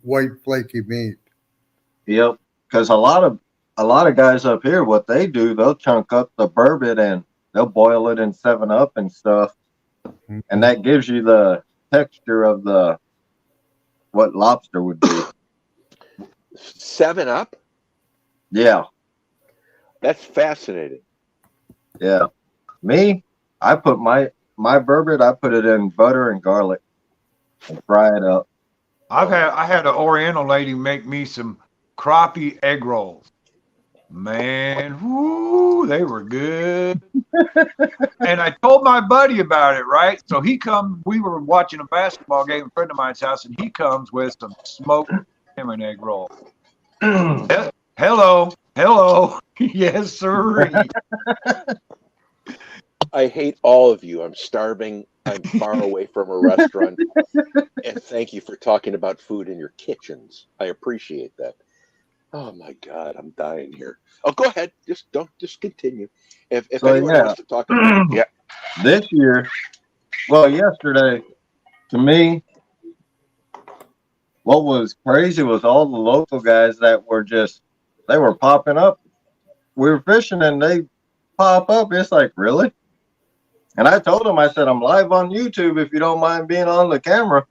white flaky meat. Yep. Because a lot of guys up here, what they do, they'll chunk up the burbot and they'll boil it in 7-Up and stuff, and that gives you the texture of what lobster would be. 7-Up? Yeah. That's fascinating. Yeah. Me, I put my burbot, I put it in butter and garlic and fry it up. I had an Oriental lady make me some crappie egg rolls. Man, whoo, they were good. And I told my buddy about it, right? So he comes, we were watching a basketball game at a friend of mine's house, and he comes with some smoked salmon egg roll. Hello. Yes, sir. I hate all of you. I'm starving. I'm far away from a restaurant. And thank you for talking about food in your kitchens. I appreciate that. Oh my God, I'm dying here. Oh, go ahead. Just continue. If So, anyone yeah. wants to talk about it, yeah. This year, well, yesterday, to me, what was crazy was all the local guys that were they were popping up. We were fishing and they pop up. It's like, really? And I told them, I said, I'm live on YouTube if you don't mind being on the camera.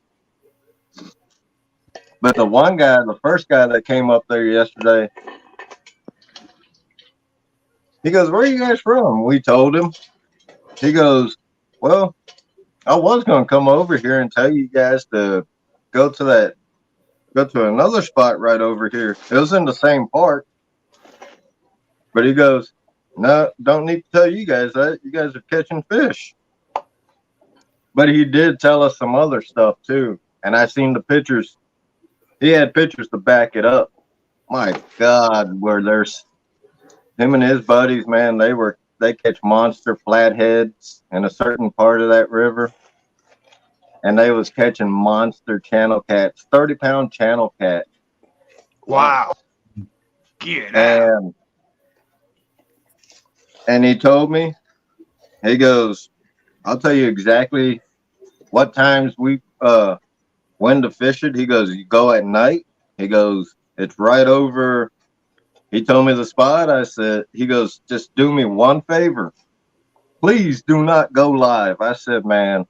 But the first guy that came up there yesterday, he goes, where are you guys from? We told him. He goes, well, I was going to come over here and tell you guys to go to another spot right over here. It was in the same park. But he goes, no, don't need to tell you guys that. You guys are catching fish. But he did tell us some other stuff too. And I seen the pictures. He had pictures to back it up. My God, where there's him and his buddies, man, they catch monster flatheads in a certain part of that river. And they was catching monster channel cats, 30-pound channel cat. Wow. Get out. And he told me, he goes, I'll tell you exactly what times we when to fish it. He goes, you go at night. He goes, it's right over. He told me the spot. He goes, just do me one favor. Please do not go live. I said, man,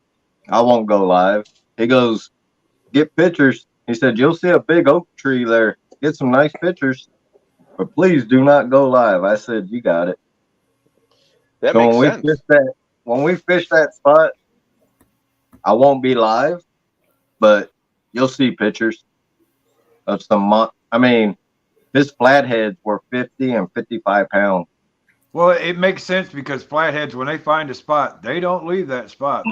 I won't go live. He goes, get pictures. He said, you'll see a big oak tree there. Get some nice pictures, but please do not go live. I said, you got it. That So makes sense. when we fish that spot, I won't be live, but you'll see pictures of his flatheads were 50 and 55 pounds. Well, it makes sense because flatheads, when they find a spot, they don't leave that spot.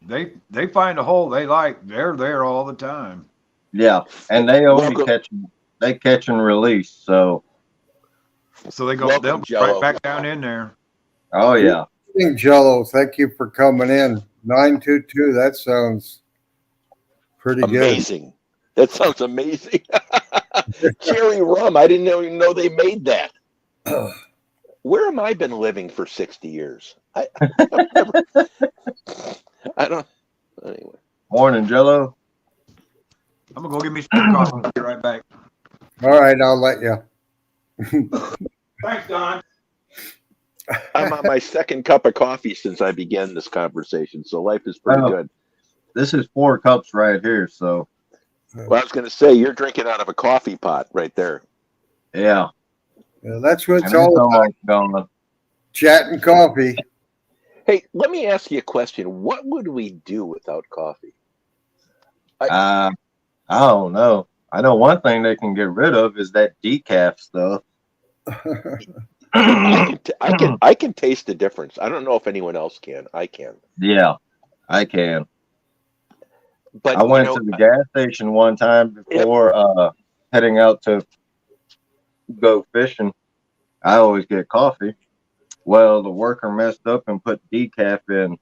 They find a hole they like. They're there all the time. Yeah, and they only Welcome. catch and release. So, So they'll Welcome, right Jello. back down in there. oh yeah, Jello, thank you for coming in. 922, that sounds pretty Amazing. That sounds amazing. Cherry rum. I didn't even know they made that. good. Where am I been living for 60 years? I don't. Anyway. morning, Jello. I'm gonna go get me some coffee. I'll be right back. All right, I'll let you. Thanks, Don. I'm on my second cup of coffee since I began this conversation, so life is pretty Oh. good. This is 4 cups right here, so Well, I was going to say, you're drinking out of a coffee pot right there. yeah. Yeah, that's what And it's it's all about. almost gone. Chatting coffee. Hey, let me ask you a question. What would we do without coffee? I don't know. I know one thing they can get rid of is that decaf stuff. I can taste the difference. I don't know if anyone else can. I can. Yeah, I can. But I went to the gas station one time before heading out to go fishing. I always get coffee. Well, the worker messed up and put decaf in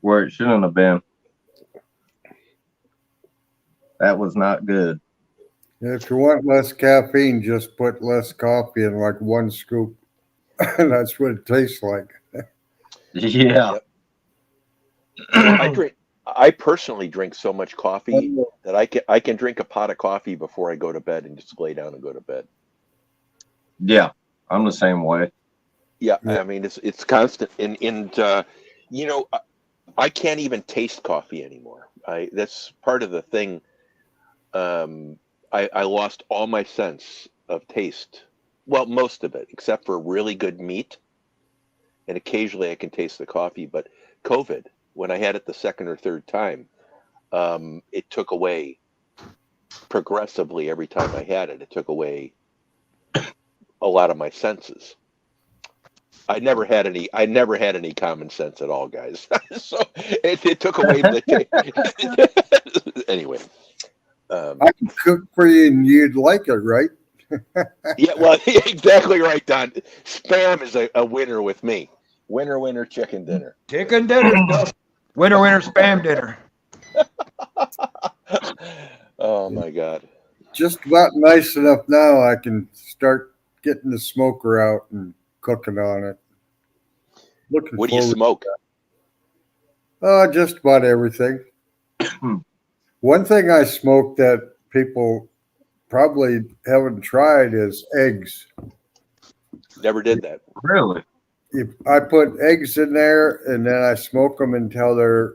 where it shouldn't have been. That was not good. If you want less caffeine, just put less coffee in, like 1 scoop. That's what it tastes like. Yeah. I personally drink so much coffee that I can drink a pot of coffee before I go to bed and just lay down and go to bed. Yeah, I'm the same way. Yeah, I mean it's constant, and you know, I can't even taste coffee anymore. That's part of the thing. I lost all my sense of taste. Well, most of it, except for really good meat, and occasionally I can taste the coffee. But COVID, when I had it the second or third time, it took away progressively every time I had it. It took away a lot of my senses. I never had any common sense at all, guys. So it took away the anyway. I can cook for you and you'd like it, right? Yeah, well, exactly right, Don. Spam is a winner with me. Winner, chicken dinner. Chicken dinner stuff. Winter, spam dinner. Oh my God. Just about nice enough now I can start getting the smoker out and cooking on it. Looking What do you forward. smoke? Just about everything. One thing I smoke that people probably haven't tried is eggs. Never did that. Really? I put eggs in there and then I smoke them until they're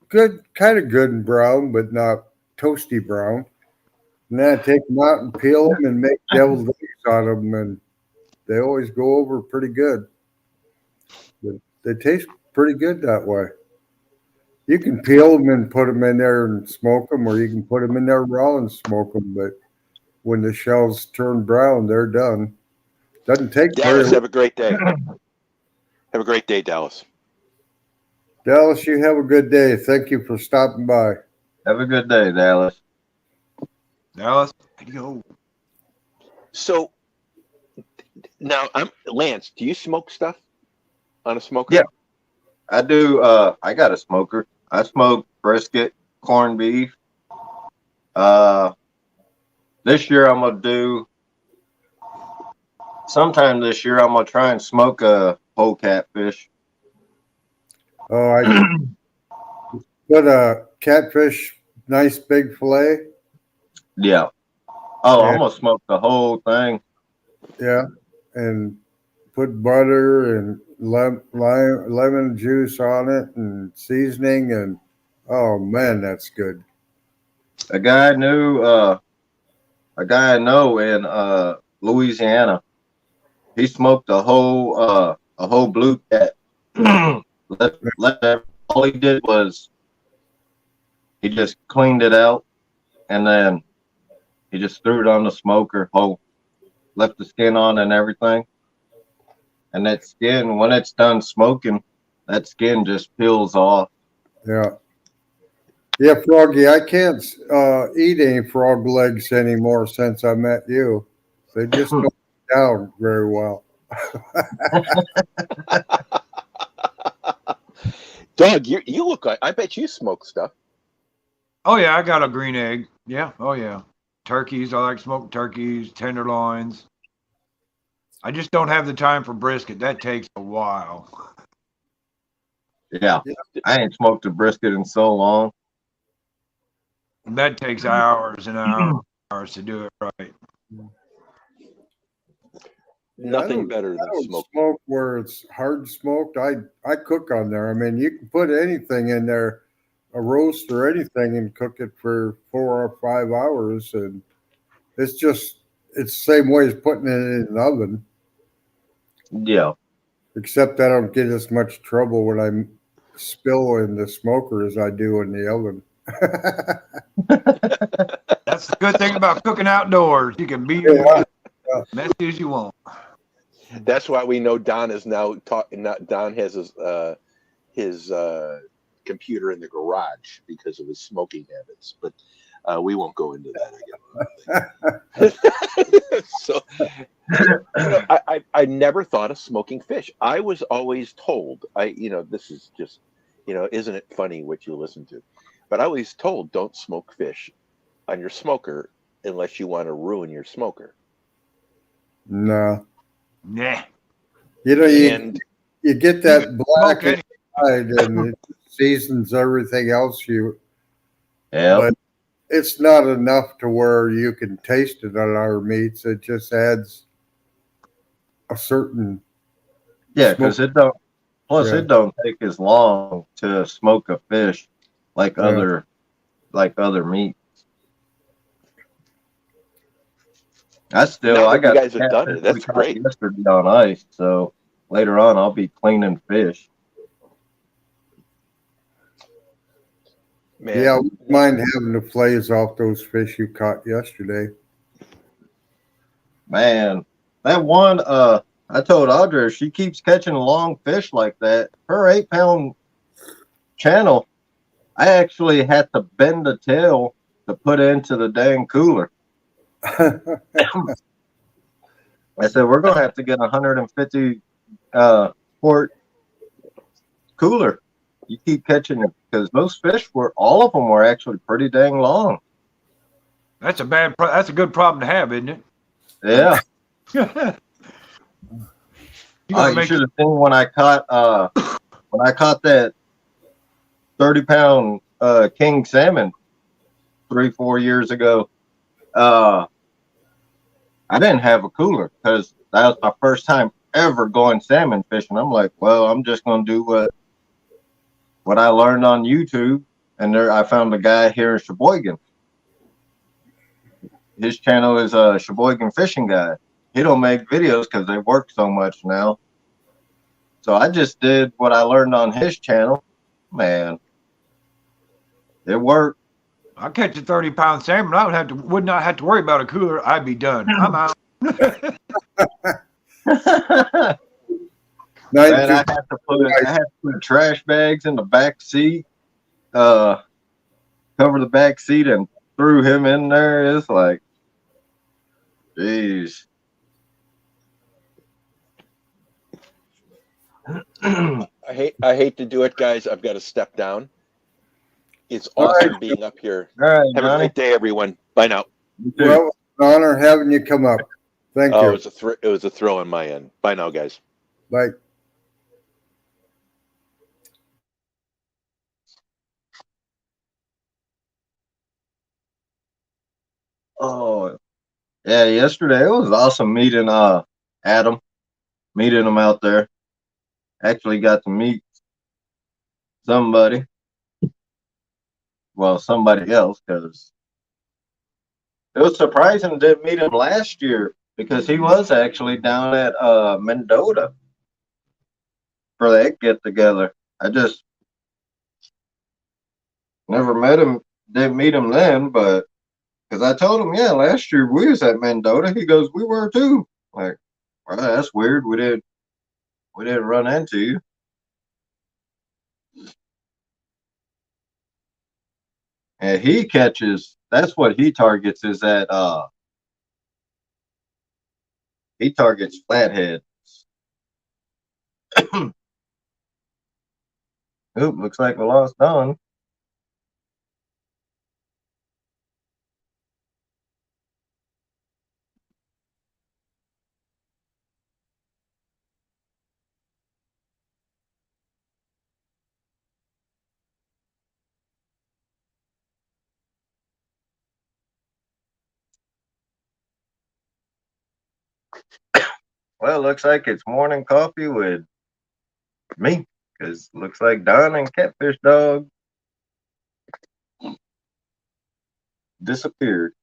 good, kind of good and brown, but not toasty brown. And then I take them out and peel them and make deviled eggs on them, and they always go over pretty good. But they taste pretty good that way. You can peel them and put them in there and smoke them, or you can put them in there raw and smoke them. But when the shells turn brown, they're done. Doesn't take very Dallas, long. have a great day. Have a great day, Dallas. Dallas, you have a good day. Thank you for stopping by. Have a good day, Dallas. Dallas, yo. So now Lance, do you smoke stuff on a smoker? Yeah. I do. I got a smoker. I smoke brisket, corned beef. This year I'm gonna do. Sometime this year I'm gonna try and smoke a whole catfish. Oh, I put a catfish, nice big fillet. Yeah. Oh, Yeah. I'm gonna smoke the whole thing. Yeah, and put butter and lemon juice on it and seasoning, and oh man, that's good. A guy I know in Louisiana, he smoked a whole blue cat. All he did was he just cleaned it out and then he just threw it on the smoker, left the skin on and everything. And that skin, when it's done smoking, that skin just peels off. Yeah, yeah, Froggy. I can't eat any frog legs anymore since I met you. They just don't go down very well. Doug, you look like, I bet you smoke stuff. Oh yeah, I got a green egg. Yeah. Oh yeah. Turkeys. I like smoked turkeys, tenderloins. I just don't have the time for brisket. That takes a while. Yeah. I ain't smoked a brisket in so long. That takes hours and hours to do it right. Nothing better I than don't smoke. smoke where it's hard smoked. I cook on there. I mean, you can put anything in there, a roast or anything, and cook it for 4 or 5 hours, and it's just it's the same way as putting it in an oven, Yeah. except I don't get as much trouble when I spill in the smoker as I do in the oven. That's the good thing about cooking outdoors. You can be Yeah. as messy as you want. That's why we know Don is now talking. Don has his computer in the garage because of his smoking habits, but we won't go into that again. So, I never thought of smoking fish. I was always told, this is just, isn't it funny what you listen to? But I was told, don't smoke fish on your smoker unless you want to ruin your smoker. No, Nah. And you get that black Smoke inside and it seasons everything else Yeah. but it's not enough to where you can taste it on our meats. It just adds a certain Yeah, because it don't. Plus, Yeah. it don't take as long to smoke a fish like Yeah. other meat. now I that you got guys have done catfish it, that's we caught great. yesterday on ice. So later on, I'll be cleaning fish. Man, Yeah, I wouldn't mind having the fillets off those fish you caught yesterday. Man, that one. I told Audra if she keeps catching long fish like that, her 8-pound channel, I actually had to bend the tail to put into the dang cooler. I said we're gonna have to get 150 quart cooler. You keep catching it because those fish all of them were actually pretty dang long. That's that's a good problem to have, isn't it? Yeah. You You should have seen when I caught that 30-pound king salmon 3-4 years ago. I didn't have a cooler because that was my first time ever going salmon fishing. I'm like, well, I'm just gonna do what I learned on YouTube, and there I found a guy here in Sheboygan. His channel is a Sheboygan Fishing Guy. He don't make videos because they work so much now. So I just did what I learned on his channel. Man, it worked. I catch a 30-pound salmon. I would not have to worry about a cooler. I'd be done. I'm out. Man, I had to put trash bags in the back seat, cover the back seat, and threw him in there. It's like, jeez. I hate to do it, guys. I've got to step down. It's awesome being up here. All right, Have a great day, everyone. Bye now. Well, it's an honor having you come up. Thank you. It was a thrill on my end. Bye now, guys. Bye. Oh, yeah, yesterday it was awesome meeting Adam, meeting him out there. Actually got to meet somebody. Well, somebody else, because it was surprising to meet him last year because he was actually down at Mendota for that get together. I just never met him, didn't meet him then, but because I told him, yeah, last year we was at Mendota. He goes, we were too. Like, well, that's weird. We didn't run into you. And he catches. That's what he targets. Is that he targets flathead. Oop, looks like we lost Don. Well, looks like it's morning coffee with me, because looks like Don and Catfish Dog disappeared.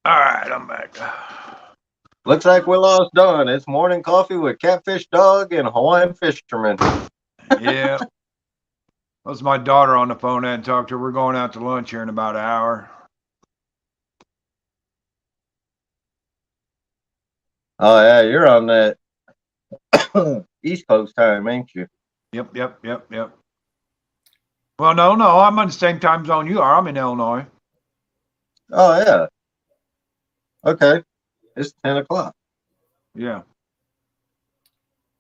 All right, I'm back. Looks like we lost Don. It's morning coffee with Catfish Dog and Hawaiian Fisherman. Yeah. That's my daughter on the phone. I hadn't talked to her. We're going out to lunch here in about an hour. Oh yeah, you're on that East Coast time, ain't you? Yep. Well, no, I'm on the same time zone you are. I'm in Illinois. Oh yeah. Okay. It's 10 o'clock. Yeah.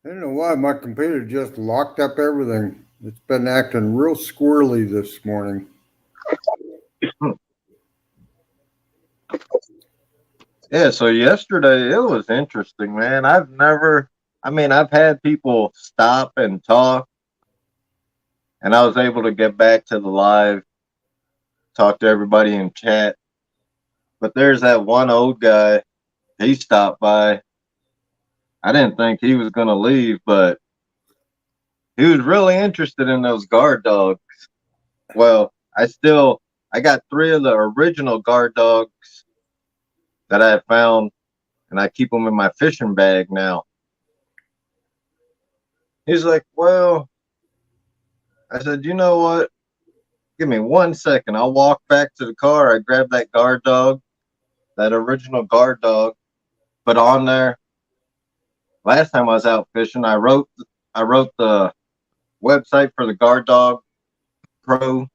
I don't know why my computer just locked up everything. It's been acting real squirrely this morning. Yeah, so yesterday it was interesting, man. I've had people stop and talk, and I was able to get back to the live, talk to everybody in chat. But there's that one old guy, he stopped by. I didn't think he was going to leave, but he was really interested in those guard dogs. Well, I got 3 of the original guard dogs that I found, and I keep them in my fishing bag now. He's like, well, I said, you know what? Give me 1 second. I'll walk back to the car. I grabbed that guard dog, that original guard dog, but on there, last time I was out fishing, I wrote the website for the Guard Dog Pro,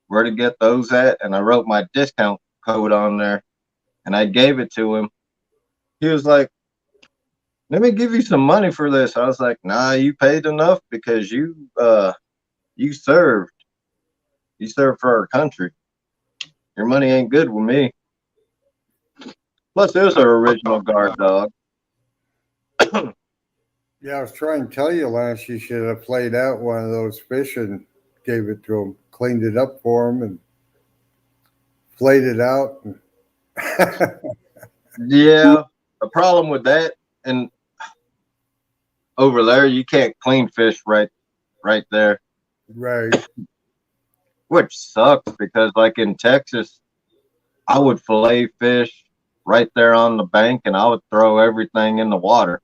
where to get those at, and I wrote my discount code on there, and I gave it to him. He was like, let me give you some money for this. I was like, nah, you paid enough because you served for our country. Your money ain't good with me. Plus, it was our original guard dog. Yeah, I was trying to tell you, Lance, you should have played out one of those fish and gave it to him, cleaned it up for him, and flayed it out. Yeah, the problem with that, and over there, you can't clean fish right there. Right. Which sucks because, like in Texas, I would fillet fish right there on the bank and I would throw everything in the water.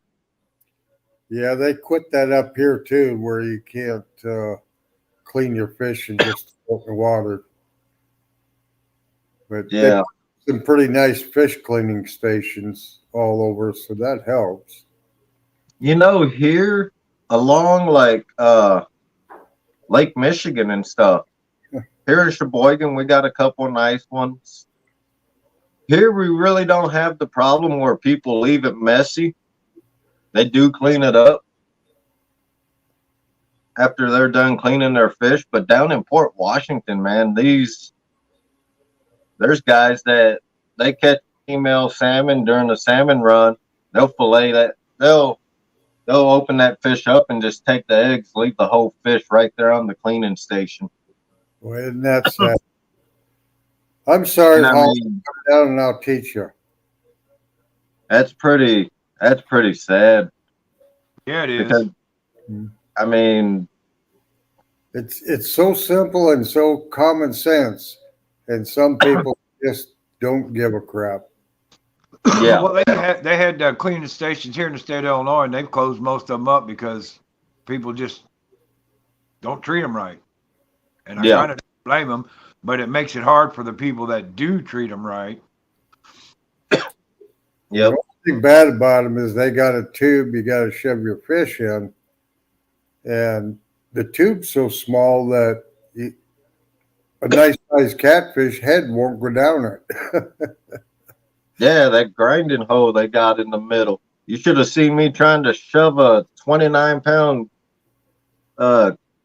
Yeah, they quit that up here too, where you can't clean your fish and just throw it in the water. But Yeah, they put some pretty nice fish cleaning stations all over, so that helps. you know, here along like Lake Michigan and stuff, here in Sheboygan, we got a couple nice ones. Here, we really don't have the problem where people leave it messy. They do clean it up after they're done cleaning their fish. But down in Port Washington, man, there's guys that they catch female salmon during the salmon run. They'll fillet that. They'll open that fish up and just take the eggs, leave the whole fish right there on the cleaning station. Well, isn't that sad? I'm sorry, And I Paul. mean, Come down and I'll teach you. that's pretty sad Yeah, it is. because I mean, It's so simple and so common sense, and some people just don't give a crap. yeah, Well, they had cleaning stations here in the state of Illinois, and they've closed most of them up because people just don't treat them right. And I Yeah. kind of blame them, but it makes it hard for the people that do treat them right. yep, The only thing bad about them is they got a tube you got to shove your fish in, and the tube's so small that a nice sized catfish head won't go down it. yeah, that grinding hole they got in the middle. You should have seen me trying to shove a 29-pound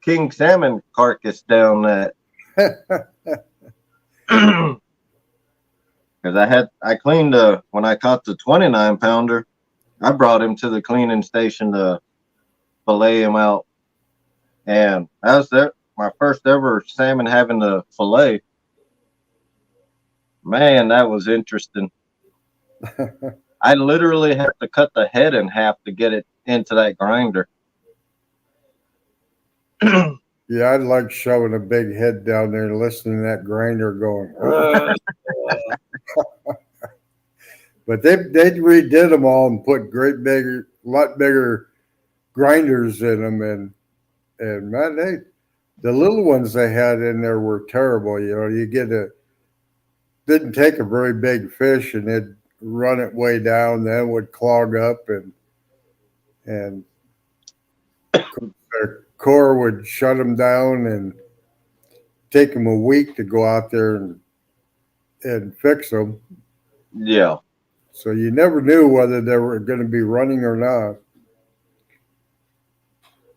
king salmon carcass down that. Because I cleaned when I caught the 29-pounder, I brought him to the cleaning station to fillet him out. And that was my first ever salmon having to fillet. Man, that was interesting. I literally have to cut the head in half to get it into that grinder. Yeah, I'd like shoving a big head down there and listening to that grinder going. But they redid them all and put lot bigger grinders in them, and man, the little ones they had in there were terrible. You know, didn't take a very big fish and it'd run it way down, then it would clog up, and their core would shut them down and take them a week to go out there and fix them. Yeah. So you never knew whether they were going to be running or not.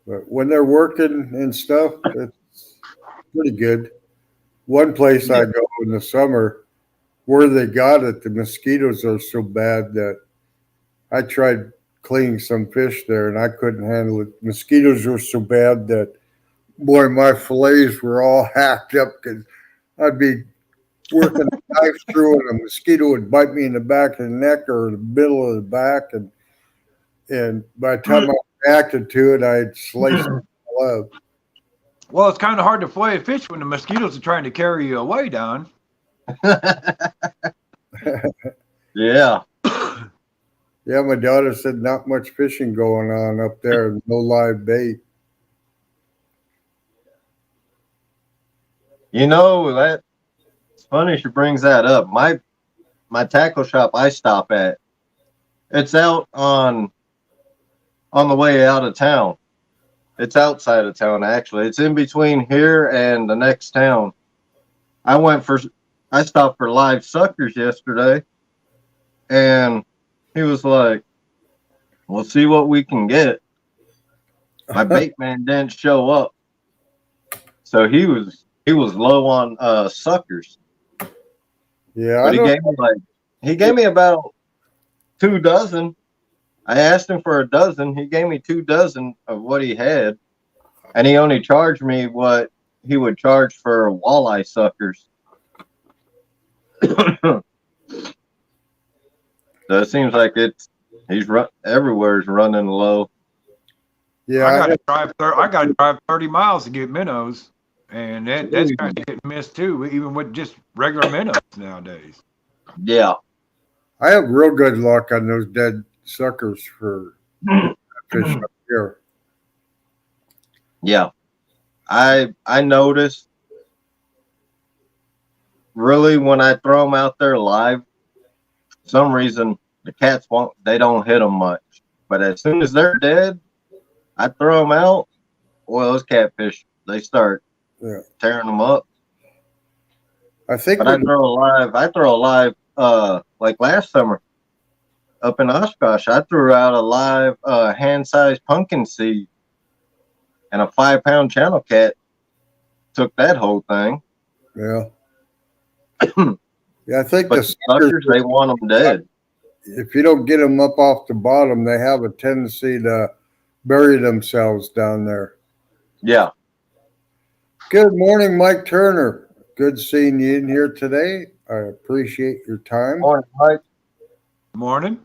But when they're working and stuff, it's pretty good. One place I go in the summer, where they got it, the mosquitoes are so bad that I tried cleaning some fish there and I couldn't handle it. Mosquitoes were so bad that, boy, my fillets were all hacked up because I'd be working a knife through it, and a mosquito would bite me in the back of the neck or the middle of the back, and by the time I reacted to it, I'd sliced it all up. Well, it's kind of hard to fillet a fish when the mosquitoes are trying to carry you away, Don. Yeah. Yeah, my daughter said not much fishing going on up there, no live bait. You know, that's funny she brings that up. My tackle shop I stop at, it's out on the way out of town. It's outside of town, actually. It's in between here and the next town. I stopped for live suckers yesterday, and he was like, "We'll see what we can get." My bait man didn't show up, so he was low on suckers. Yeah, But he gave me about 2 dozen. I asked him for a dozen. He gave me 2 dozen of what he had, and he only charged me what he would charge for walleye suckers. So it seems like everywhere's running low. yeah. I got to drive 30 miles to get minnows, and that's kind of getting missed too, even with just regular minnows nowadays. Yeah. I have real good luck on those dead suckers for fish up here. Yeah. I noticed really when I throw them out there live, for some reason the cats they don't hit them much. But as soon as they're dead, I throw them out. Well, those catfish, they start tearing them up. I think But I throw a live like last summer up in Oshkosh, I threw out a live hand-sized pumpkin seed, and a 5-pound channel cat took that whole thing. Yeah. Yeah, I think But the suckers, they want them dead. If you don't get them up off the bottom, they have a tendency to bury themselves down there. Yeah. Good morning, Mike Turner. Good seeing you in here today. I appreciate your time. Morning, Mike. Morning.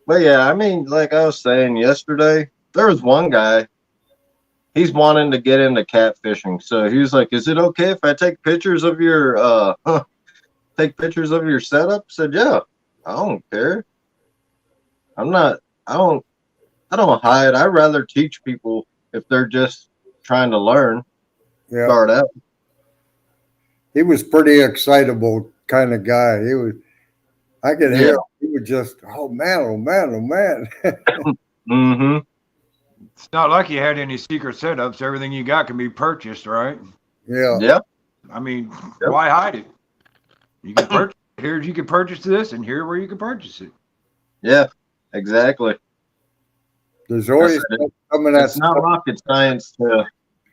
But yeah, I mean, like I was saying yesterday, there was one guy, he's wanting to get into catfishing. So he was like, "Is it okay if I take pictures of your setup?" I said, "Yeah, I don't care. I don't hide. I'd rather teach people if they're just trying to learn, start out." He was pretty excitable kind of guy. I could hear him. He was just, oh man. Mm-hmm. It's not like you had any secret setups. Everything you got can be purchased, right? Yeah. Yeah. I mean, why hide it? You can purchase. Here you can purchase this, and here where you can purchase it. Yeah, exactly. There's always coming at It's not rocket science to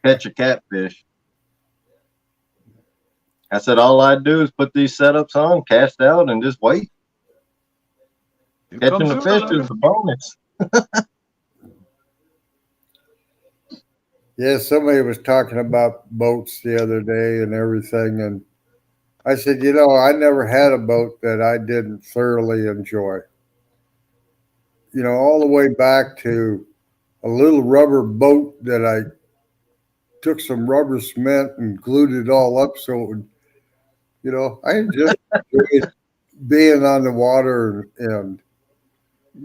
catch a catfish. I said all I do is put these setups on, cast out, and just wait. It Catching comes the sooner or fish later. is the bonus. Yeah, somebody was talking about boats the other day and everything, and I said, I never had a boat that I didn't thoroughly enjoy. All the way back to a little rubber boat that I took some rubber cement and glued it all up so it would, I just enjoyed being on the water and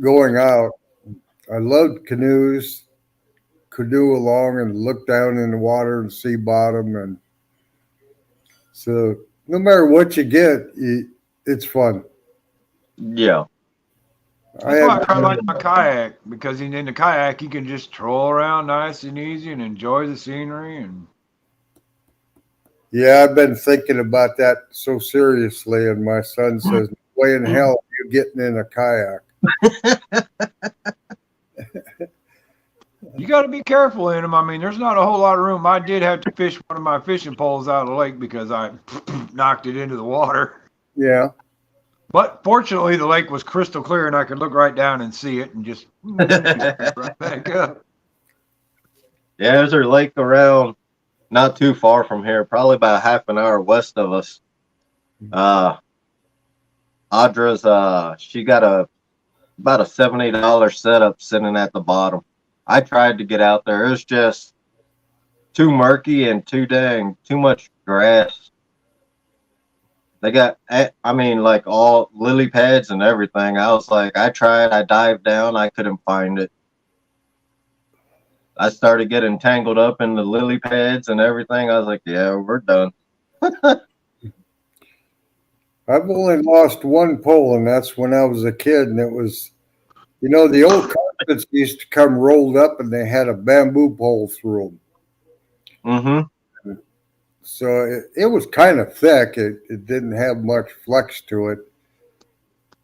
going out. I loved canoes, canoe along and look down in the water and see bottom. And so no matter what you get, it's fun. Yeah. That's why I kind of like my kayak, because in the kayak you can just troll around nice and easy and enjoy the scenery. And Yeah, I've been thinking about that so seriously, and my son says, "No way in hell are you getting in a kayak." you got to be careful in them. I mean, there's not a whole lot of room. I did have to fish one of my fishing poles out of the lake because I knocked it into the water. Yeah. But fortunately, the lake was crystal clear, and I could look right down and see it, and just right back up. Yeah, there's a lake around not too far from here, probably about half an hour west of us. Audra's she got about a $70 setup sitting at the bottom. I tried to get out there. It was just too murky and too much grass. They got, like all lily pads and everything. I was like, I tried, I dived down, I couldn't find it. I started getting tangled up in the lily pads and everything. I was like, yeah, we're done. I've only lost one pole, and that's when I was a kid. And it was, the old carpets used to come rolled up, and they had a bamboo pole through them. Mm-hmm. So it was kind of thick. It didn't have much flex to it.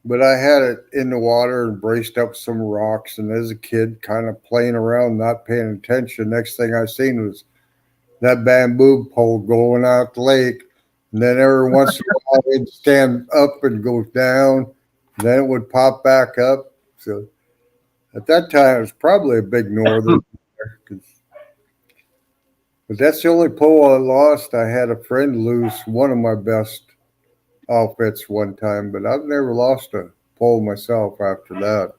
But I had it in the water and braced up some rocks. And as a kid, kind of playing around, not paying attention, next thing I seen was that bamboo pole going out the lake. And then every once in a while, it'd stand up and go down. And then it would pop back up. So at that time, it was probably a big northern. But that's the only pole I lost. I had a friend lose one of my best outfits one time, but I've never lost a pole myself after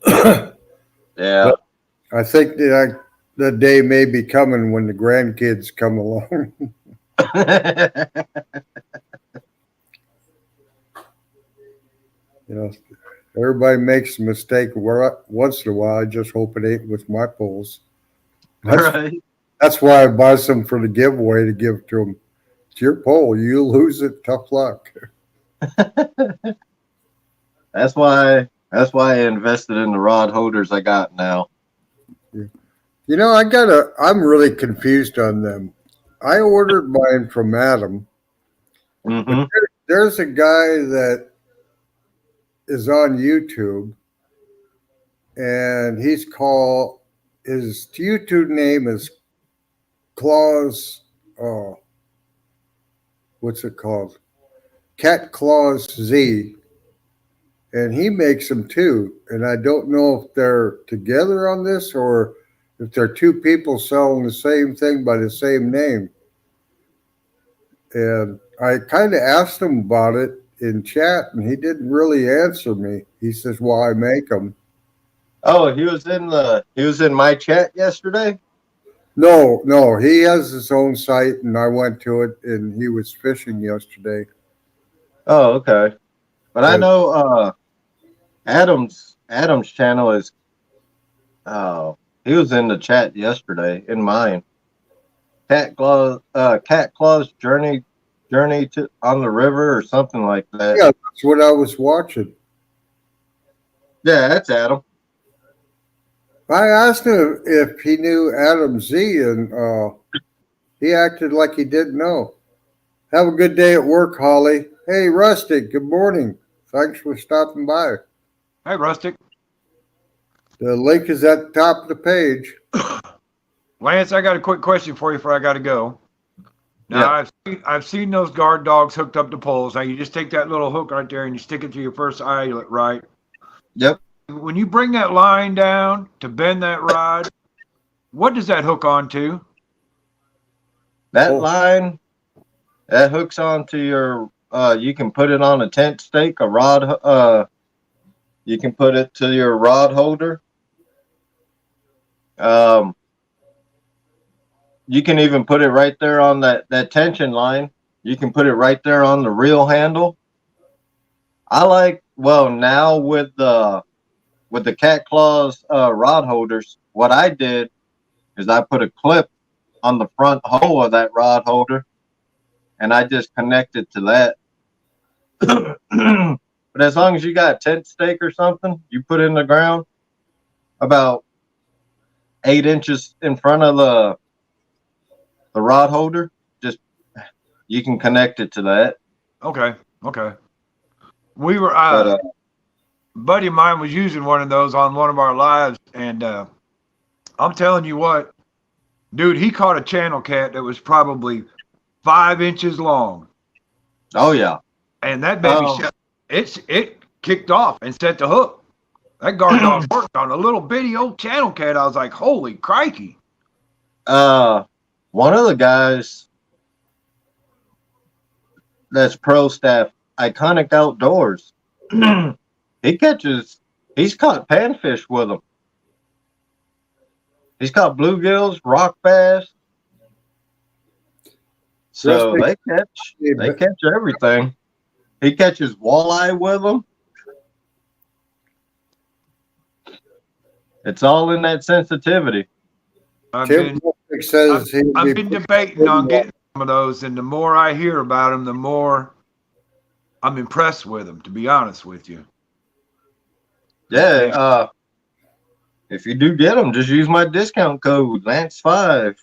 that. Yeah. But I think the day may be coming when the grandkids come along. Everybody makes a mistake once in a while. I just hope it ain't with my poles. That's why I buy some for the giveaway to give to them. It's your pole. You lose it. Tough luck. That's why I invested in the rod holders I got now. I'm really confused on them. I ordered mine from Adam. Mm-hmm. There's a guy that is on YouTube, and his YouTube name is Claus. What's it called? Cat Claus Z, and he makes them too. And I don't know if they're together on this or if they're two people selling the same thing by the same name. And I kind of asked him about it in chat, and he didn't really answer me. He says, "Well, I make them." Oh, he was in my chat yesterday? No, he has his own site, and I went to it, and he was fishing yesterday. Oh, okay. But I know Adam's channel is he was in the chat yesterday in mine. Cat Claus journey to on the river or something like that. Yeah, that's what I was watching. Yeah, that's Adam. I asked him if he knew Adam Z, and he acted like he didn't know. Have a good day at work, Holly. Hey, Rustic, good morning. Thanks for stopping by. Hey, Rustic. The link is at the top of the page. Lance, I got a quick question for you before I got to go. Now I've seen those guard dogs hooked up to poles. Now you just take that little hook right there and you stick it to your first eyelet, right? Yep. When you bring that line down to bend that rod, what does that hook onto? That Oh. line that hooks onto your you can put it on a tent stake, a rod you can put it to your rod holder. You can even put it right there on that tension line. You can put it right there on the reel handle. Now with the Cat Claws rod holders, what I did is I put a clip on the front hole of that rod holder, and I just connected to that. But as long as you got a tent stake or something, you put in the ground about 8 inches in front of the rod holder, just you can connect it to that. Okay. We were But buddy of mine was using one of those on one of our lives, and I'm telling you what, dude, he caught a channel cat that was probably 5 inches long, oh yeah, and that baby it kicked off and set the hook. That guard dog worked on a little bitty old channel cat. I was like, holy crikey. one of the guys that's pro staff, Iconic Outdoors, he's caught panfish with them. He's caught bluegills, rock bass. So they catch everything. He catches walleye with them. It's all in that sensitivity. I've Tim been, says I've been debating on getting some of those, and the more I hear about them, the more I'm impressed with them, to be honest with you. Yeah, if you do get them, just use my discount code Lance5.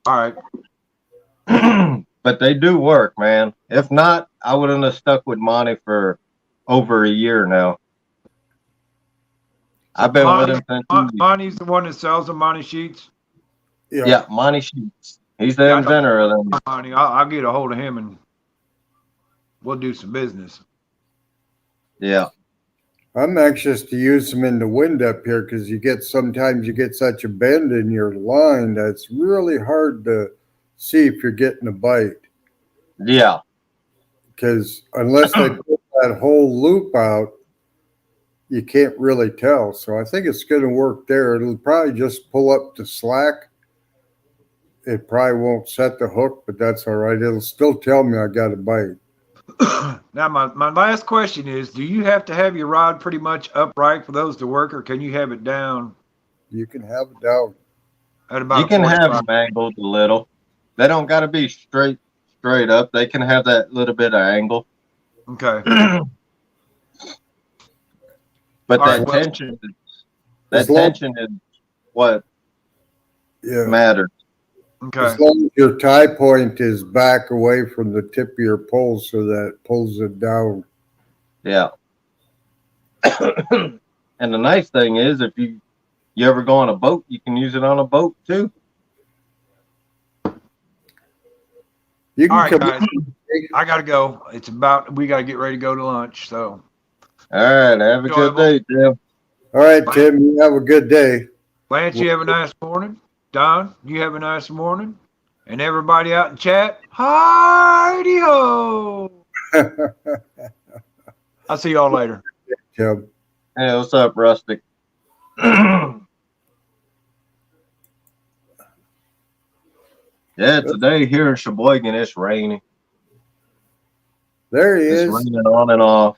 All right. But they do work, man. If not, I wouldn't have stuck with Monty for over a year now. I've been with him since Monty's the one that sells the Monty sheets. yeah, Monty Sheets. He's the inventor of them. Monty, I'll get a hold of him and we'll do some business. Yeah. I'm anxious to use them in the wind up here because sometimes you get such a bend in your line that's really hard to see if you're getting a bite. Yeah. Because unless they put that whole loop out, you can't really tell. So I think it's going to work there. It'll probably just pull up the slack. It probably won't set the hook, but that's all right. It'll still tell me I got a bite. Now, my last question is, do you have to have your rod pretty much upright for those to work, or can you have it down You can have it down. at about You can 45? have them angled a little. They don't got to be straight up. They can have that little bit of angle. Okay. But All that right, well, tension is what Yeah. matters. Okay. As long as your tie point is back away from the tip of your pole so that it pulls it down. Yeah. And the nice thing is, if you ever go on a boat, you can use it on a boat too. You can All right, come guys. I got to go. We got to get ready to go to lunch. So, All right. Have a good day, Tim. All right, Tim, you have a good day. Lance, you have a nice morning. Don, you have a nice morning. And everybody out in chat, hi-de-ho. I'll see y'all later. Tim. Hey, what's up, Rustic? Yeah, today here in Sheboygan, it's raining. There he It's is. raining on and off.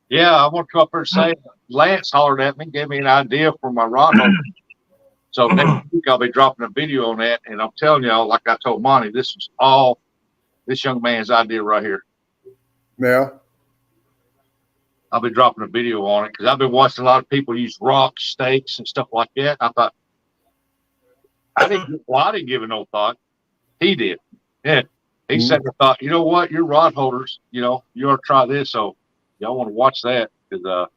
Yeah, I want to come up here and say Lance hollered at me, gave me an idea for my rod holder. So next week I'll be dropping a video on that, and I'm telling y'all, like I told Monty, this was all this young man's idea right here. Yeah. I'll be dropping a video on it because I've been watching a lot of people use rocks, stakes, and stuff like that. I thought I didn't give it no thought. He did. Yeah. He said, I thought, you know what, your rod holders, you ought to try this. So y'all want to watch that because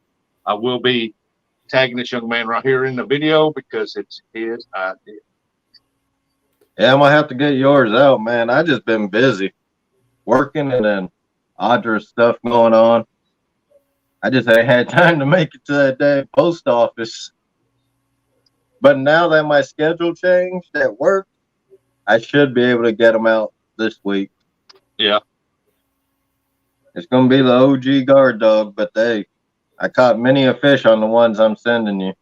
I will be tagging this young man right here in the video because it's his idea. Yeah, I'm gonna have to get yours out, man. I just been busy working and then Audra's stuff going on. I just ain't had time to make it to that damn post office. But now that my schedule changed at work, I should be able to get them out this week. Yeah. It's gonna be the OG guard dog, but I caught many a fish on the ones I'm sending you.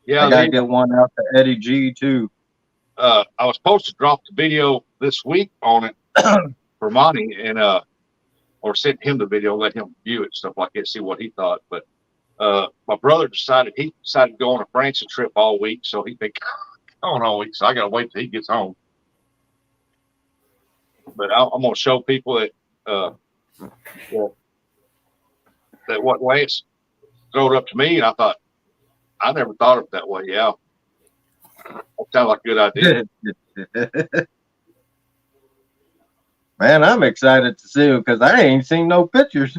Yeah. I gotta get one out to Eddie G too. I was supposed to drop the video this week on it for Monty and or send him the video, let him view it, stuff like that, see what he thought. But my brother decided to go on a Branson trip all week, so he been gone all week. So I gotta wait till he gets home. But I'm gonna show people that that what Lance threw it up to me, and I thought I never thought of it that way. Yeah, that sounds like a good idea. Man, I'm excited to see it because I ain't seen no pictures.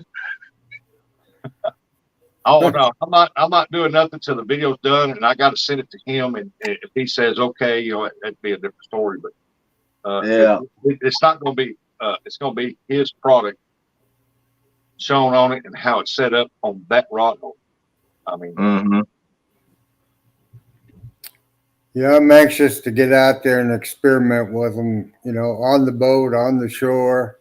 Oh no, I'm not doing nothing till the video's done, and I got to send it to him. And if he says okay, that'd be a different story. But Yeah. it's not going to be. It's going to be his product shown on it and how it's set up on that rod holder. I mean, Mm-hmm. Yeah, I'm anxious to get out there and experiment with them, on the boat, on the shore.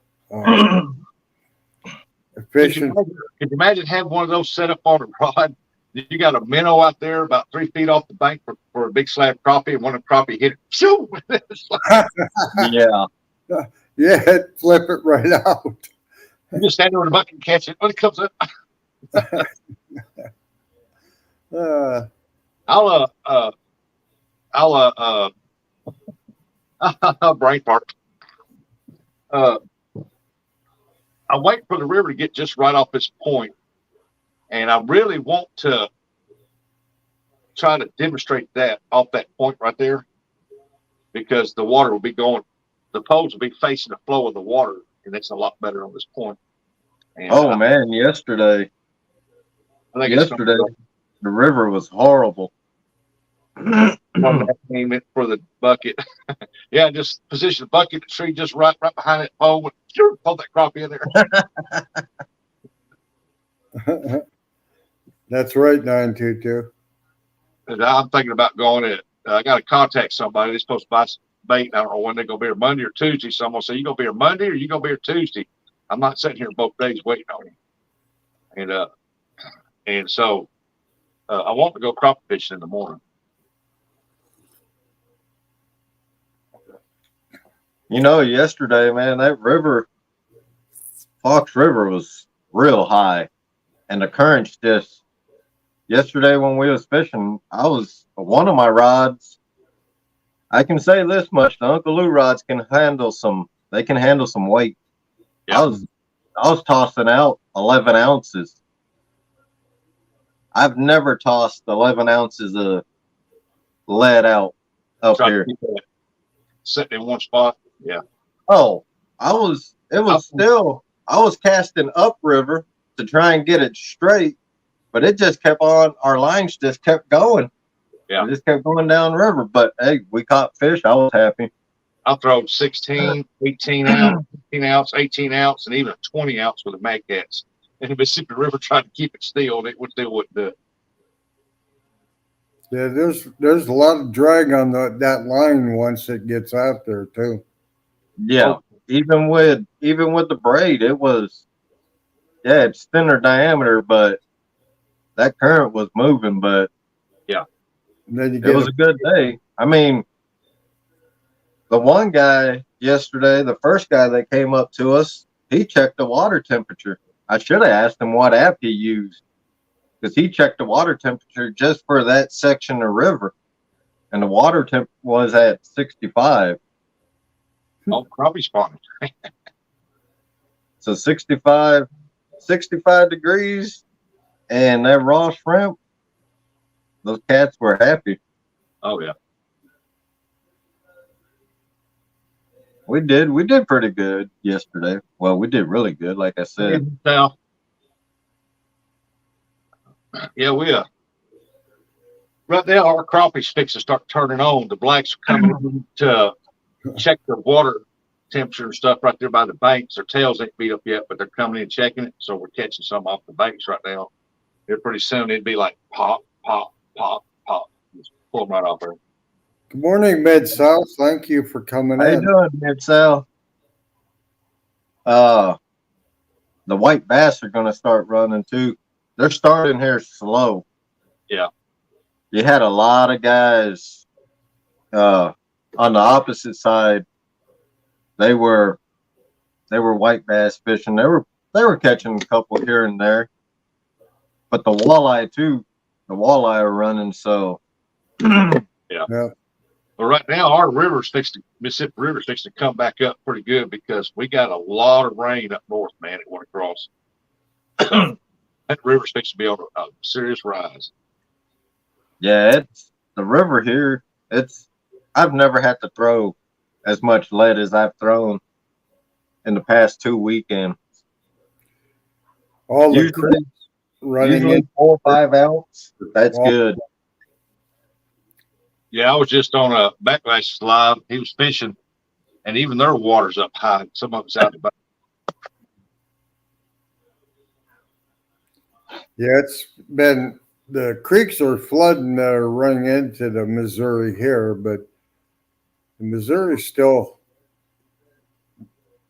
Fishing. Could you imagine having one of those set up on a rod? You got a minnow out there about 3 feet off the bank for a big slab crappie, and one of the crappie hit it. Shoo! Yeah. Yeah, flip it right out. You just stand there in the bucket and catch it. When it comes up, I'll brain fart. I wait for the river to get just right off this point, and I really want to try to demonstrate that off that point right there, because the water will be going, the poles will be facing the flow of the water, and it's a lot better on this point. And, Man, yesterday I think the river was horrible. Aim it for the bucket. Yeah, just position the bucket, the tree just right behind that pole, and pull that crappie in there. That's right, 922. And I'm thinking about going it. I got to contact somebody. They're supposed to buy some bait. I don't know when they're going to be here, Monday or Tuesday. So I'm going to say, you going to be here Monday or you going to be here Tuesday? I'm not sitting here both days waiting on you. And so I want to go crop fishing in the morning. Yesterday, man, that river, Fox River, was real high. And the currents yesterday when we was fishing, one of my rods, I can say this much, the Uncle Lou rods can handle some weight. Yeah. I was tossing out 11 ounces. I've never tossed 11 ounces of lead out up here. Sitting in one spot. Yeah. Oh, I was casting upriver to try and get it straight, but it just kept on, our lines just kept going. Yeah. It just kept going down river. But hey, we caught fish. I was happy. I'll throw 16, 18 ounce, 15 ounce, 18 ounce, and even a 20 ounce with a Mag Cats. And the Mississippi River trying to keep it still, it would still wouldn't do it. Yeah, there's a lot of drag on that line once it gets out there too. Yeah, even with the braid, it's thinner diameter, but that current was moving. But yeah, and then it was a good day. I mean, the one guy yesterday, the first guy that came up to us, he checked the water temperature. I should have asked him what app he used, because he checked the water temperature just for that section of river, and the water temp was at 65. Oh, crappie spawning. So 65 degrees, and that raw shrimp, those cats were happy. Oh yeah. We did pretty good yesterday. Well, we did really good, like I said. Yeah, we right now our crappie's fixing to start turning on. The blacks are coming into check their water temperature and stuff right there by the banks. Their tails ain't beat up yet, but they're coming in checking it. So we're catching some off the banks right now. And pretty soon it'd be like pop, pop, pop, pop. Just pull them right off there. Good morning, Mid-South. Thank you for coming How you in. doing, Mid-South? The white bass are going to start running too. They're starting here slow. Yeah. You had a lot of guys on the opposite side. They were white bass fishing. They were catching a couple here and there. But the walleye are running, so Yeah. Yeah. But right now, our Mississippi River's fixing to come back up pretty good because we got a lot of rain up north, man. It went across. That river's fixing to be on a serious rise. yeah, it's the river here. I've never had to throw as much lead as I've thrown in the past 2 weekends. All the Usually- creeks running Usually in. 4 or 5 ounce. That's Wow. good. Yeah, I was just on a Backlashes Live. He was fishing, and even their water's up high. Some of it's out the back. Yeah, it's been, the creeks are flooding that are running into the Missouri here, but the Missouri's still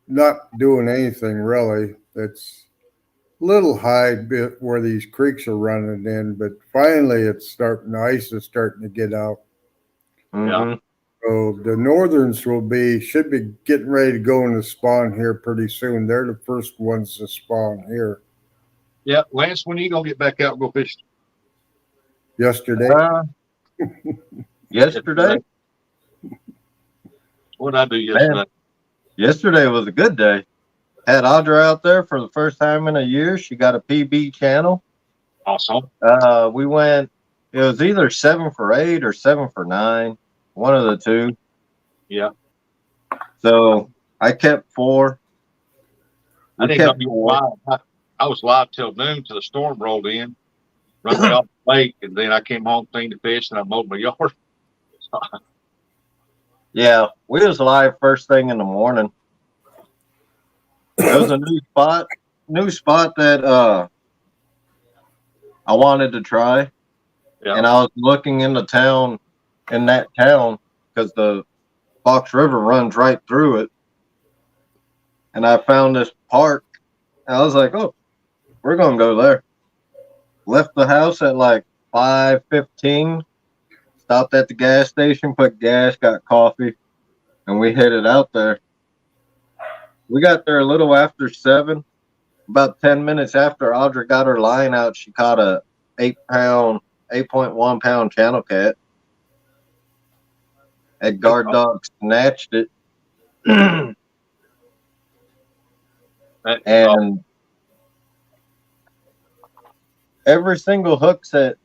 not doing anything really. It's a little high bit where these creeks are running in, but finally the ice is starting to get out. Mhm. So the northerns should be getting ready to go into spawn here pretty soon. They're the first ones to spawn here. Yeah, Lance, when are you gonna get back out and go fishing? Yesterday, Yesterday? What did I do yesterday? Yesterday was a good day. Had Audra out there for the first time in a year. She got a PB channel. Awesome. We went, it was either 7 for 8 or 7 for 9, one of the two. Yeah. So I kept 4. I We didn't kept know 4. I was live till noon till the storm rolled in, run me off the lake, and then I came home, cleaned the fish, and I mowed my yard. Yeah, we was live first thing in the morning. It was a new spot that I wanted to try. Yeah. And I was looking in that town because the Fox River runs right through it. And I found this park. And I was like, oh, we're going to go there. Left the house at like 5:15. Stopped at the gas station, put gas, got coffee, and we headed out there. We got there a little after 7. About 10 minutes after Audra got her line out, she caught a 8.1 pound channel cat. At guard dog snatched it. And every single hook set,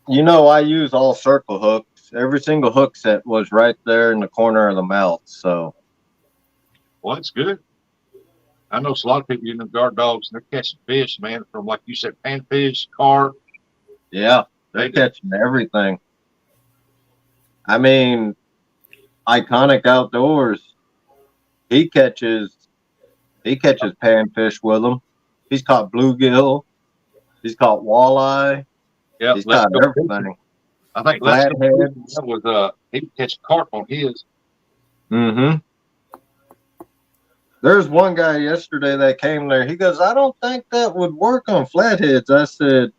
I use all circle hooks. Every single hook set was right there in the corner of the mouth. So, Well, that's good. I know a lot of people using guard dogs, and they're catching fish, man, from, like you said, panfish, carp. yeah, they're catching everything. I mean, Iconic Outdoors, he catches panfish with them. He's caught bluegill. He's caught walleye. Yeah, He's caught everything. I think Flathead. he would catch carp on his. Mm-hmm. There's one guy yesterday that came there. He goes, I don't think that would work on flatheads. I said,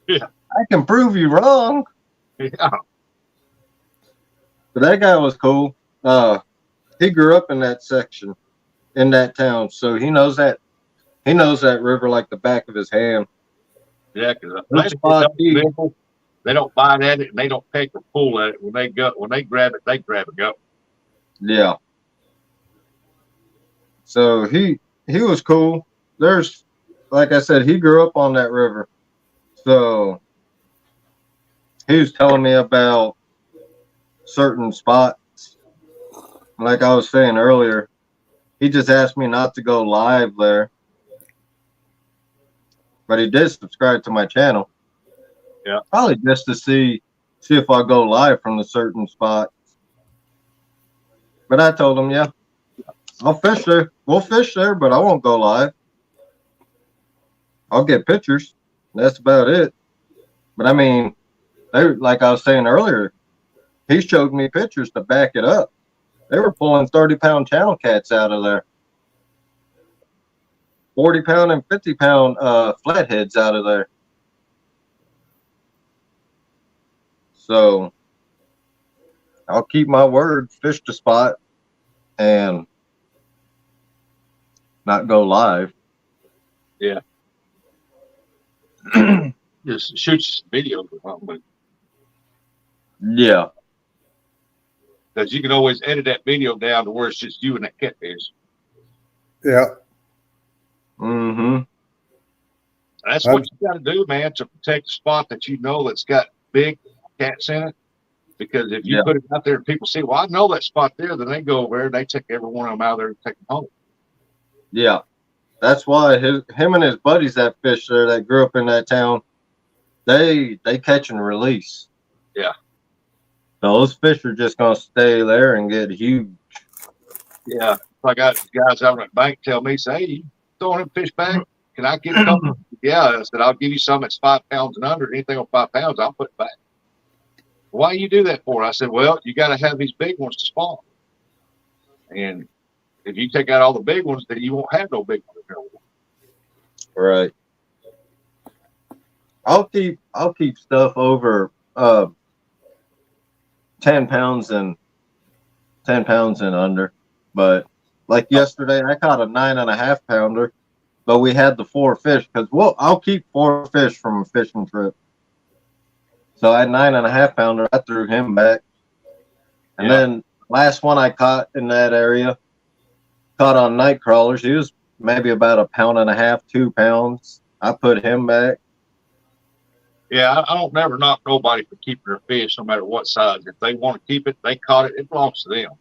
Yeah. I can prove you wrong. Yeah. But that guy was cool. He grew up in that section, in that town, so he knows that river like the back of his hand. Yeah, because they don't bite at it and they don't peck or pull at it. When they grab it, they grab it go. Yeah. So he was cool. There's, like I said, he grew up on that river. So he was telling me about certain spots. Like I was saying earlier, he just asked me not to go live there. But he did subscribe to my channel. Yeah. Probably just to see if I go live from the certain spots. But I told him, yeah, I'll fish there. We'll fish there, but I won't go live. I'll get pictures. That's about it. But I mean, like I was saying earlier, he showed me pictures to back it up. They were pulling 30-pound channel cats out of there. 40-pound and 50-pound flatheads out of there. So I'll keep my word, fish the spot, and not go live. Just shoot some videos or something. Yeah. Because you can always edit that video down to where it's just you and that catfish. Yeah. Mm-hmm. That's what you got to do, man, to protect the spot that you know that's got big cats in it. Because if you put it out there and people see, well, I know that spot there, then they go over there and they take every one of them out there and take them home. Yeah. That's why him and his buddies that fish there that grew up in that town, they catch and release. Yeah. So those fish are just gonna stay there and get huge. Yeah. I got guys out at the bank tell me, say, hey, you throwing them fish back? Can I get a couple? Yeah. I said, I'll give you some that's 5 pounds and under. Anything on 5 pounds, I'll put it back. Why you do that for? I said, well, you got to have these big ones to spawn. And if you take out all the big ones, then you won't have no big ones. Right. I'll keep stuff over 10 pounds and under. But like yesterday, I caught a 9.5 pounder, but we had the 4 fish because I'll keep 4 fish from a fishing trip. So I had 9.5 pounder. I threw him back, and then last one I caught in that area, caught on night crawlers. He was maybe about 1.5 pounds, 2 pounds. I put him back. Yeah, I don't never knock nobody for keeping their fish, no matter what size. If they want to keep it, they caught it. It belongs to them.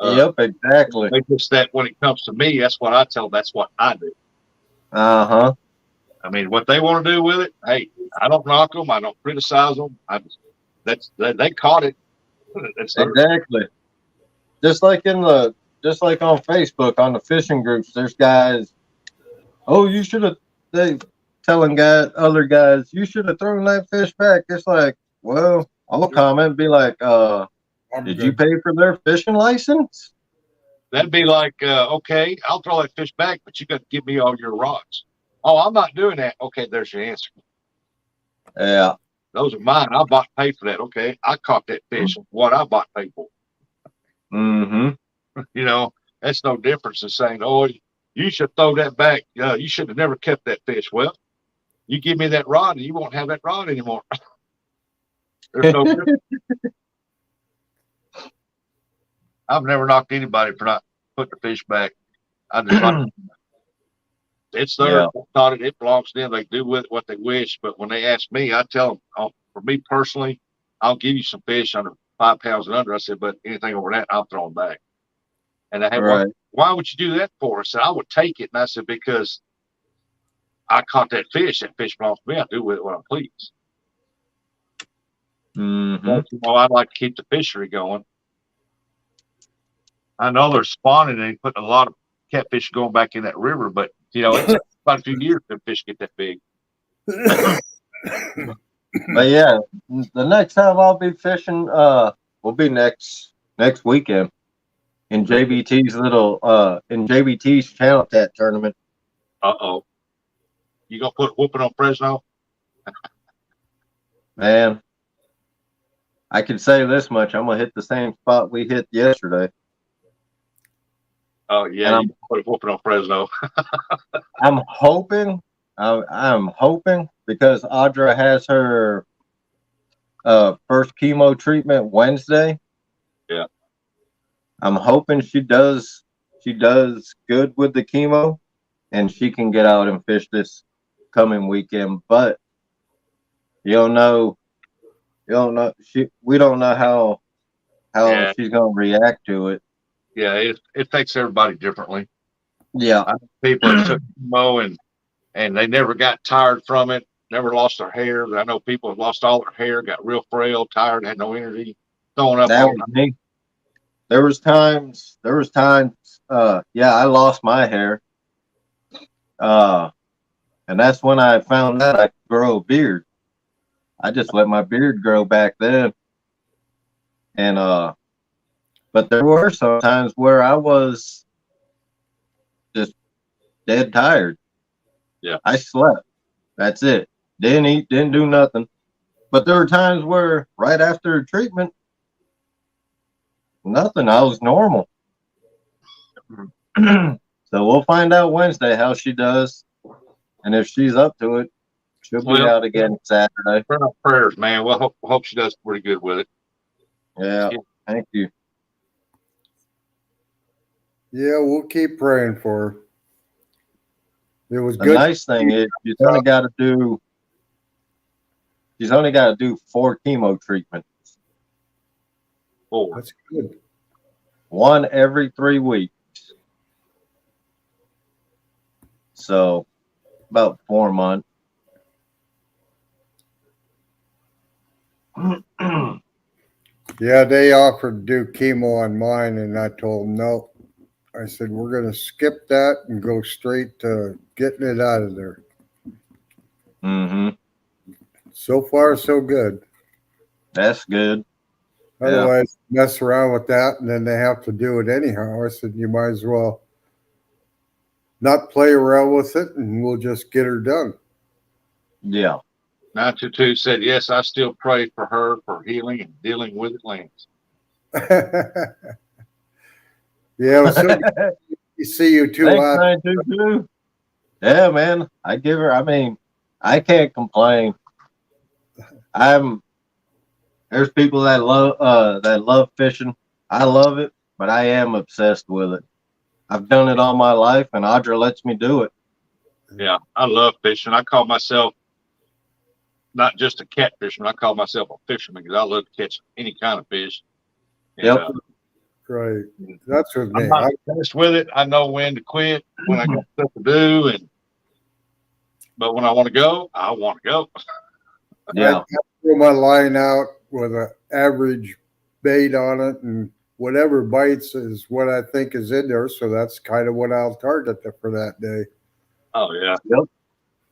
Yep, exactly. It's just that when it comes to me, that's what I tell them. That's what I do. Uh-huh. I mean, what they want to do with it, hey, I don't knock them. I don't criticize them. They caught it. Exactly. Just like on Facebook, on the fishing groups, there's guys, oh, you should have, telling other guys, you should have thrown that fish back. It's like, well, I'll comment and be like, did you pay for their fishing license? That'd be like, okay, I'll throw that fish back, but you got to give me all your rods. Oh, I'm not doing that. Okay, there's your answer. Yeah. Those are mine. I bought and paid for that. Okay, I caught that fish. What I bought and paid for. Mm-hmm. You know, that's no difference in saying, oh, you should throw that back. You should have never kept that fish. Well, you give me that rod and you won't have that rod anymore. There's no difference. I've never knocked anybody for not putting the fish back. I just like it's theirs. Yeah. It belongs to them. They do with it what they wish. But when they ask me, I tell them, for me personally, I'll give you some fish under 5 pounds and under. I said, but anything over that, I'll throw them back. And I had why would you do that for? I said, I would take it. And I said, because I caught that fish. That fish belongs to me. I do with it what I please. Mm-hmm. But, I'd like to keep the fishery going. I know they're spawning and putting a lot of catfish going back in that river, but it's about a few years for fish get that big. But yeah, the next time I'll be fishing will be next weekend in JBT's channel cat tournament. You gonna put whooping on Fresno? Man, I can say this much: I'm gonna hit the same spot we hit yesterday. Oh yeah, you put a whooping on Fresno. I'm hoping because Audra has her first chemo treatment Wednesday. Yeah. I'm hoping she does good with the chemo and she can get out and fish this coming weekend. But we don't know how she's gonna react to it. Yeah, it affects everybody differently. Yeah. I know people that took chemo and they never got tired from it, never lost their hair. I know people have lost all their hair, got real frail, tired, had no energy, throwing up. That was me. there was times, yeah, I lost my hair. And that's when I found out I could grow a beard. I just let my beard grow back then. And, but there were some times where I was just dead tired. Yeah. I slept. That's it. Didn't eat, didn't do nothing. But there were times where right after treatment, nothing. I was normal. So we'll find out Wednesday how she does. And if she's up to it, she'll be Well, out again Saturday. For our prayers, man. Well, hope she does pretty good with it. Yeah. Thank you. Yeah, we'll keep praying for her. It was The good. nice thing is she's only got to do 4 chemo treatments. 4. That's good. 1 every 3 weeks. So about 4 months. Yeah, they offered to do chemo on mine, and I told them no. I said, we're going to skip that and go straight to getting it out of there. Mm-hmm. So far, so good. That's good. Otherwise, mess around with that, and then they have to do it anyhow. I said, you might as well not play around with it, and we'll just get her done. Yeah. 922 said, yes, I still pray for her for healing and dealing with it, Lance. Yeah, it was so good to see you too. Thanks, 922. Yeah, man. I can't complain. There's people that love fishing. I love it, but I am obsessed with it. I've done it all my life, and Audra lets me do it. Yeah, I love fishing. I call myself not just a catfisherman. I call myself a fisherman because I love to catch any kind of fish. And, Yep. Right. That's with me. I'm not obsessed with it. I know when to quit, when I got stuff to do, but when I want to go, I want to go. Yeah. I throw my line out with an average bait on it, and whatever bites is what I think is in there. So that's kind of what I'll target for that day. Oh yeah. Yep.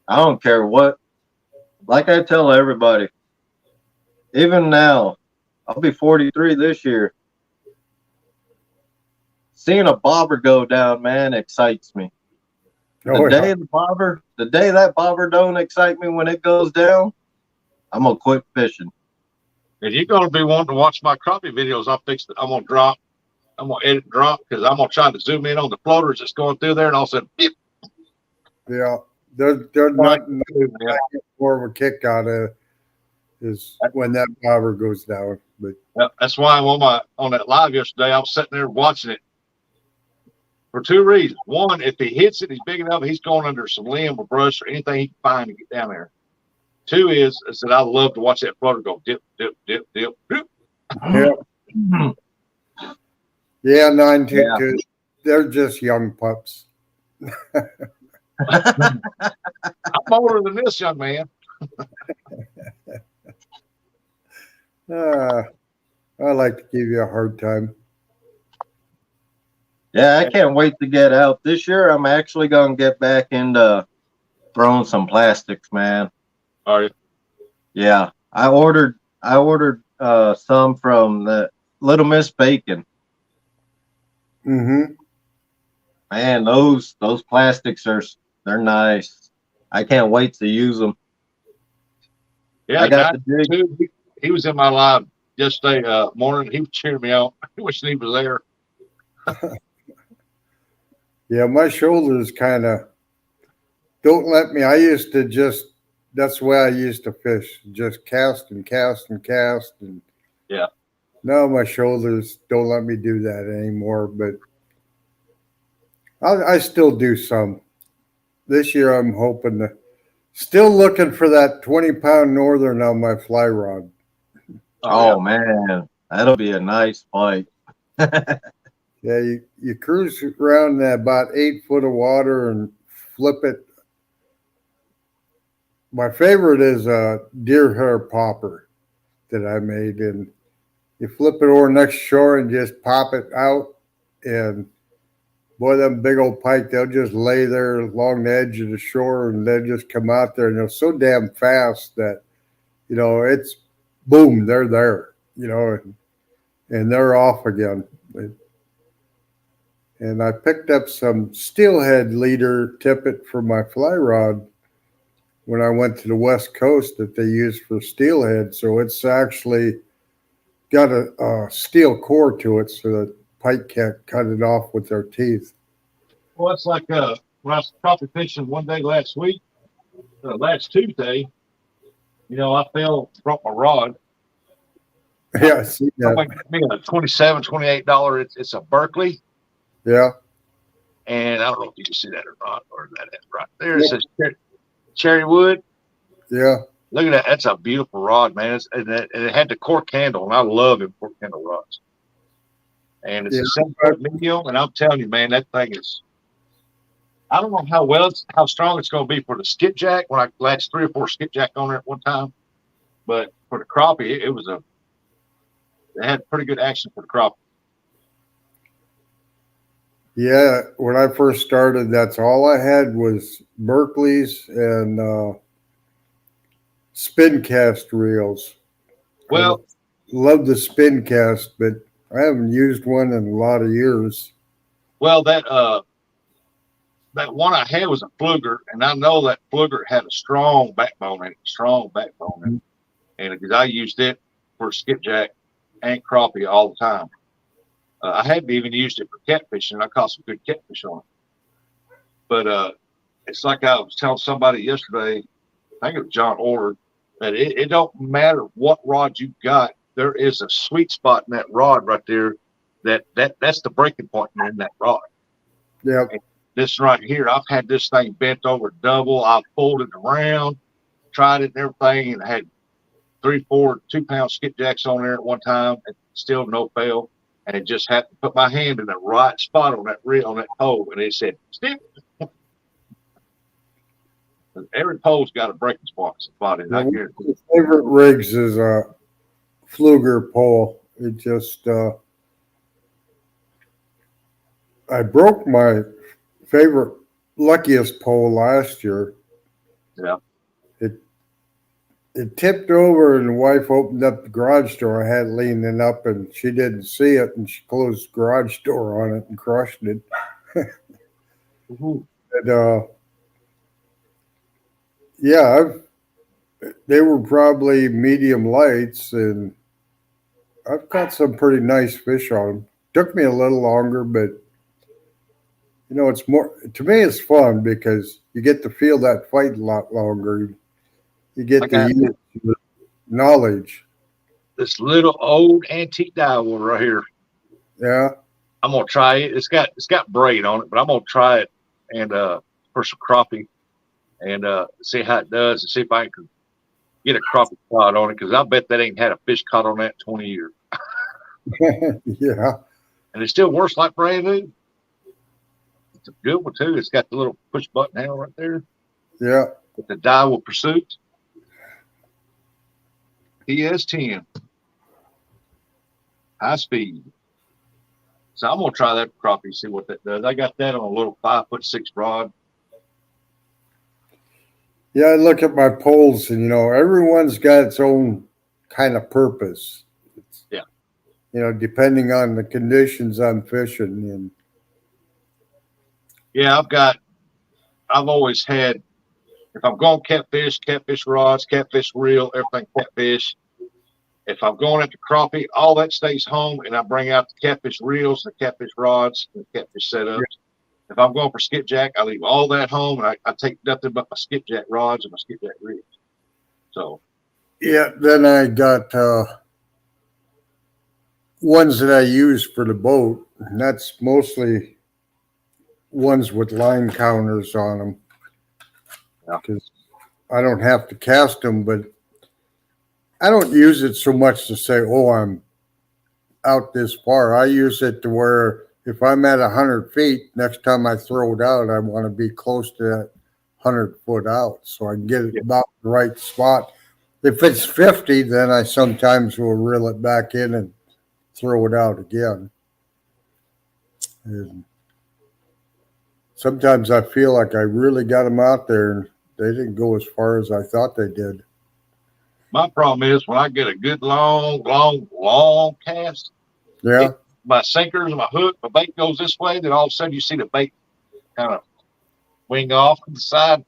I don't care what. Like I tell everybody, even now, I'll be 43 this year. Seeing a bobber go down, man, excites me. The day that bobber don't excite me when it goes down, I'm gonna quit fishing. If you're gonna be wanting to watch my crappie videos, I'm gonna edit drop because I'm gonna try to zoom in on the floaters that's going through there, and all of a sudden, beep. Yeah, they're not more of a kick out of is when that bobber goes down. But that's why I'm on that live yesterday. I was sitting there watching it for 2 reasons. One, if he hits it, he's big enough, he's going under some limb or brush or anything he can find to get down there. 2 is that I love to watch that floater go dip, dip, dip, dip, dip. Yeah, 922. They're just young pups. I'm older than this young man. I like to give you a hard time. Yeah, I can't wait to get out. This year, I'm actually going to get back into throwing some plastics, man. Are you? Yeah, I ordered some from the Little Miss Bacon. Mm-hmm. Man, those plastics they're nice. I can't wait to use them. Yeah, I got the jig. He was in my live yesterday morning. He was cheering me on. I wish he was there. Yeah, my shoulders kind of don't let me. That's the way I used to fish. Just cast and cast and cast. And yeah. Now my shoulders don't let me do that anymore, but I still do some. This year I'm still looking for that 20-pound northern on my fly rod. Oh man, that'll be a nice fight. Yeah, you cruise around about 8 foot of water and flip it. My favorite is a deer hair popper that I made, and you flip it over next shore and just pop it out, and boy, them big old pike, they'll just lay there along the edge of the shore, and they'll just come out there, and they're so damn fast that, it's boom, they're there, and they're off again. And I picked up some steelhead leader tippet for my fly rod when I went to the West Coast that they use for steelhead. So it's actually got a steel core to it so that pike can't cut it off with their teeth. Well, it's like when I was crappie fishing one day last week, last Tuesday, I brought my rod. Yeah, I see that. Like $27, $28. It's a Berkeley. Yeah. And I don't know if you can see that or not, or that right there. It says cherry wood. Yeah. Look at that. That's a beautiful rod, man. And it had the cork handle, and I love them cork handle rods. And it's a 7-foot medium, and I'm telling you, man, that thing is. I don't know how strong it's going to be for the skipjack when I latched 3 or 4 skipjack on there at one time, but for the crappie, it had pretty good action for the crappie. Yeah, when I first started, that's all I had was Berkeley's and spin cast reels. Well, love the spin cast, but I haven't used one in a lot of years. Well, that one I had was a Pfluger, and I know that Pfluger had a strong backbone in it, and because I used it for skipjack and crappie all the time. I hadn't even used it for catfishing. I caught some good catfish on it. But it's like I was telling somebody yesterday, I think it was John Order, that it don't matter what rod you got. There is a sweet spot in that rod right there. That's the breaking point in that rod. Yeah. This right here, I've had this thing bent over double. I've pulled it around, tried it and everything, and I had 3, 4, 2-pound skipjacks on there at one time, and still no fail. And it just happened to put my hand in the right spot on that reel, on that pole, and it said, "Steve." Every pole's got a breaking spot in. I guarantee. My favorite rigs is a Pfluger pole. It just I broke my favorite luckiest pole last year. Yeah. It tipped over, and the wife opened up the garage door. I had leaning up, and she didn't see it, and she closed the garage door on it and crushed it. And, yeah, they were probably medium lights, and I've caught some pretty nice fish on them. Took me a little longer, but it's more, to me, it's fun because you get to feel that fight a lot longer. You get to use the knowledge. This little old antique dyewood right here. Yeah. I'm gonna try it. It's got braid on it, but I'm gonna try it and for some crappie and see how it does and see if I can get a crappie spot on it, because I bet that ain't had a fish caught on that in 20 years. Yeah. And it still works like brand new. It's a good one too. It's got the little push button handle right there. Yeah. With the Daiwa Pursuit. PS10. High speed. So I'm gonna try that for crappie, see what that does. I got that on a little 5'6" rod. Yeah, I look at my poles, and everyone's got its own kind of purpose. Yeah. Depending on the conditions I'm fishing in. Yeah, I've always had, if I'm going catfish rods, catfish reel, everything catfish. If I'm going after crappie, all that stays home, and I bring out the catfish reels, the catfish rods, and the catfish setups. If I'm going for skipjack, I leave all that home, and I take nothing but my skipjack rods and my skipjack reels. So. Yeah, then I got ones that I use for the boat, and that's mostly ones with line counters on them. Because I don't have to cast them, but I don't use it so much to say, oh, I'm out this far. I use it to where if I'm at 100 feet, next time I throw it out, I want to be close to that 100 foot out so I can get it about the right spot. If it's 50, then I sometimes will reel it back in and throw it out again. And sometimes I feel like I really got them out there and they didn't go as far as I thought they did. My problem is when I get a good long cast, Yeah. my sinkers, my hook, my bait goes this way, then all of a sudden you see the bait kind of wing off to the side,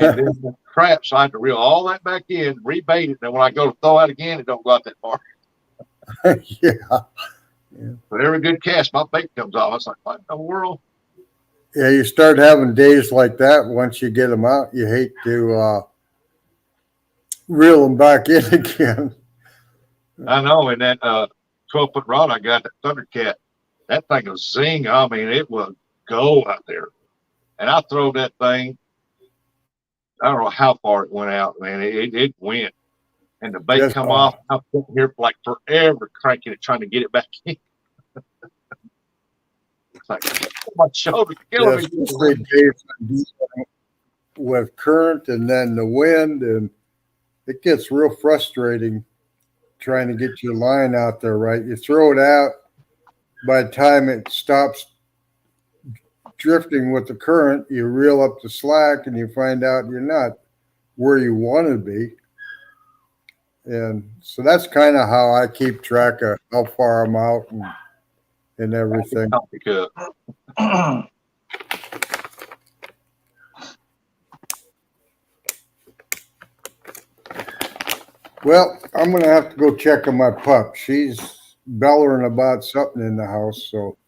and then the crap, so I have to reel all that back in, rebait it, and then when I go to throw out again, it don't go out that far. Yeah. But every good cast, my bait comes off. I was like, what in the world? Yeah, you start having days like that. Once you get them out, you hate to reel them back in again. I know, and that 12-foot rod I got, that Thundercat, that thing was zing. I mean, it was go out there. And I throw that thing, I don't know how far it went out, man. It went. And the bait Yes, come off. I'm sitting here for like forever cranking it, trying to get it back in. It's like, my shoulder killing me. Especially days with current and then the wind, and it gets real frustrating trying to get your line out there right. You throw it out, by the time it stops drifting with the current, you reel up the slack and you find out you're not where you want to be. And so that's kind of how I keep track of how far I'm out and everything. Well, I'm going to have to go check on my pup. She's bellowing about something in the house. So,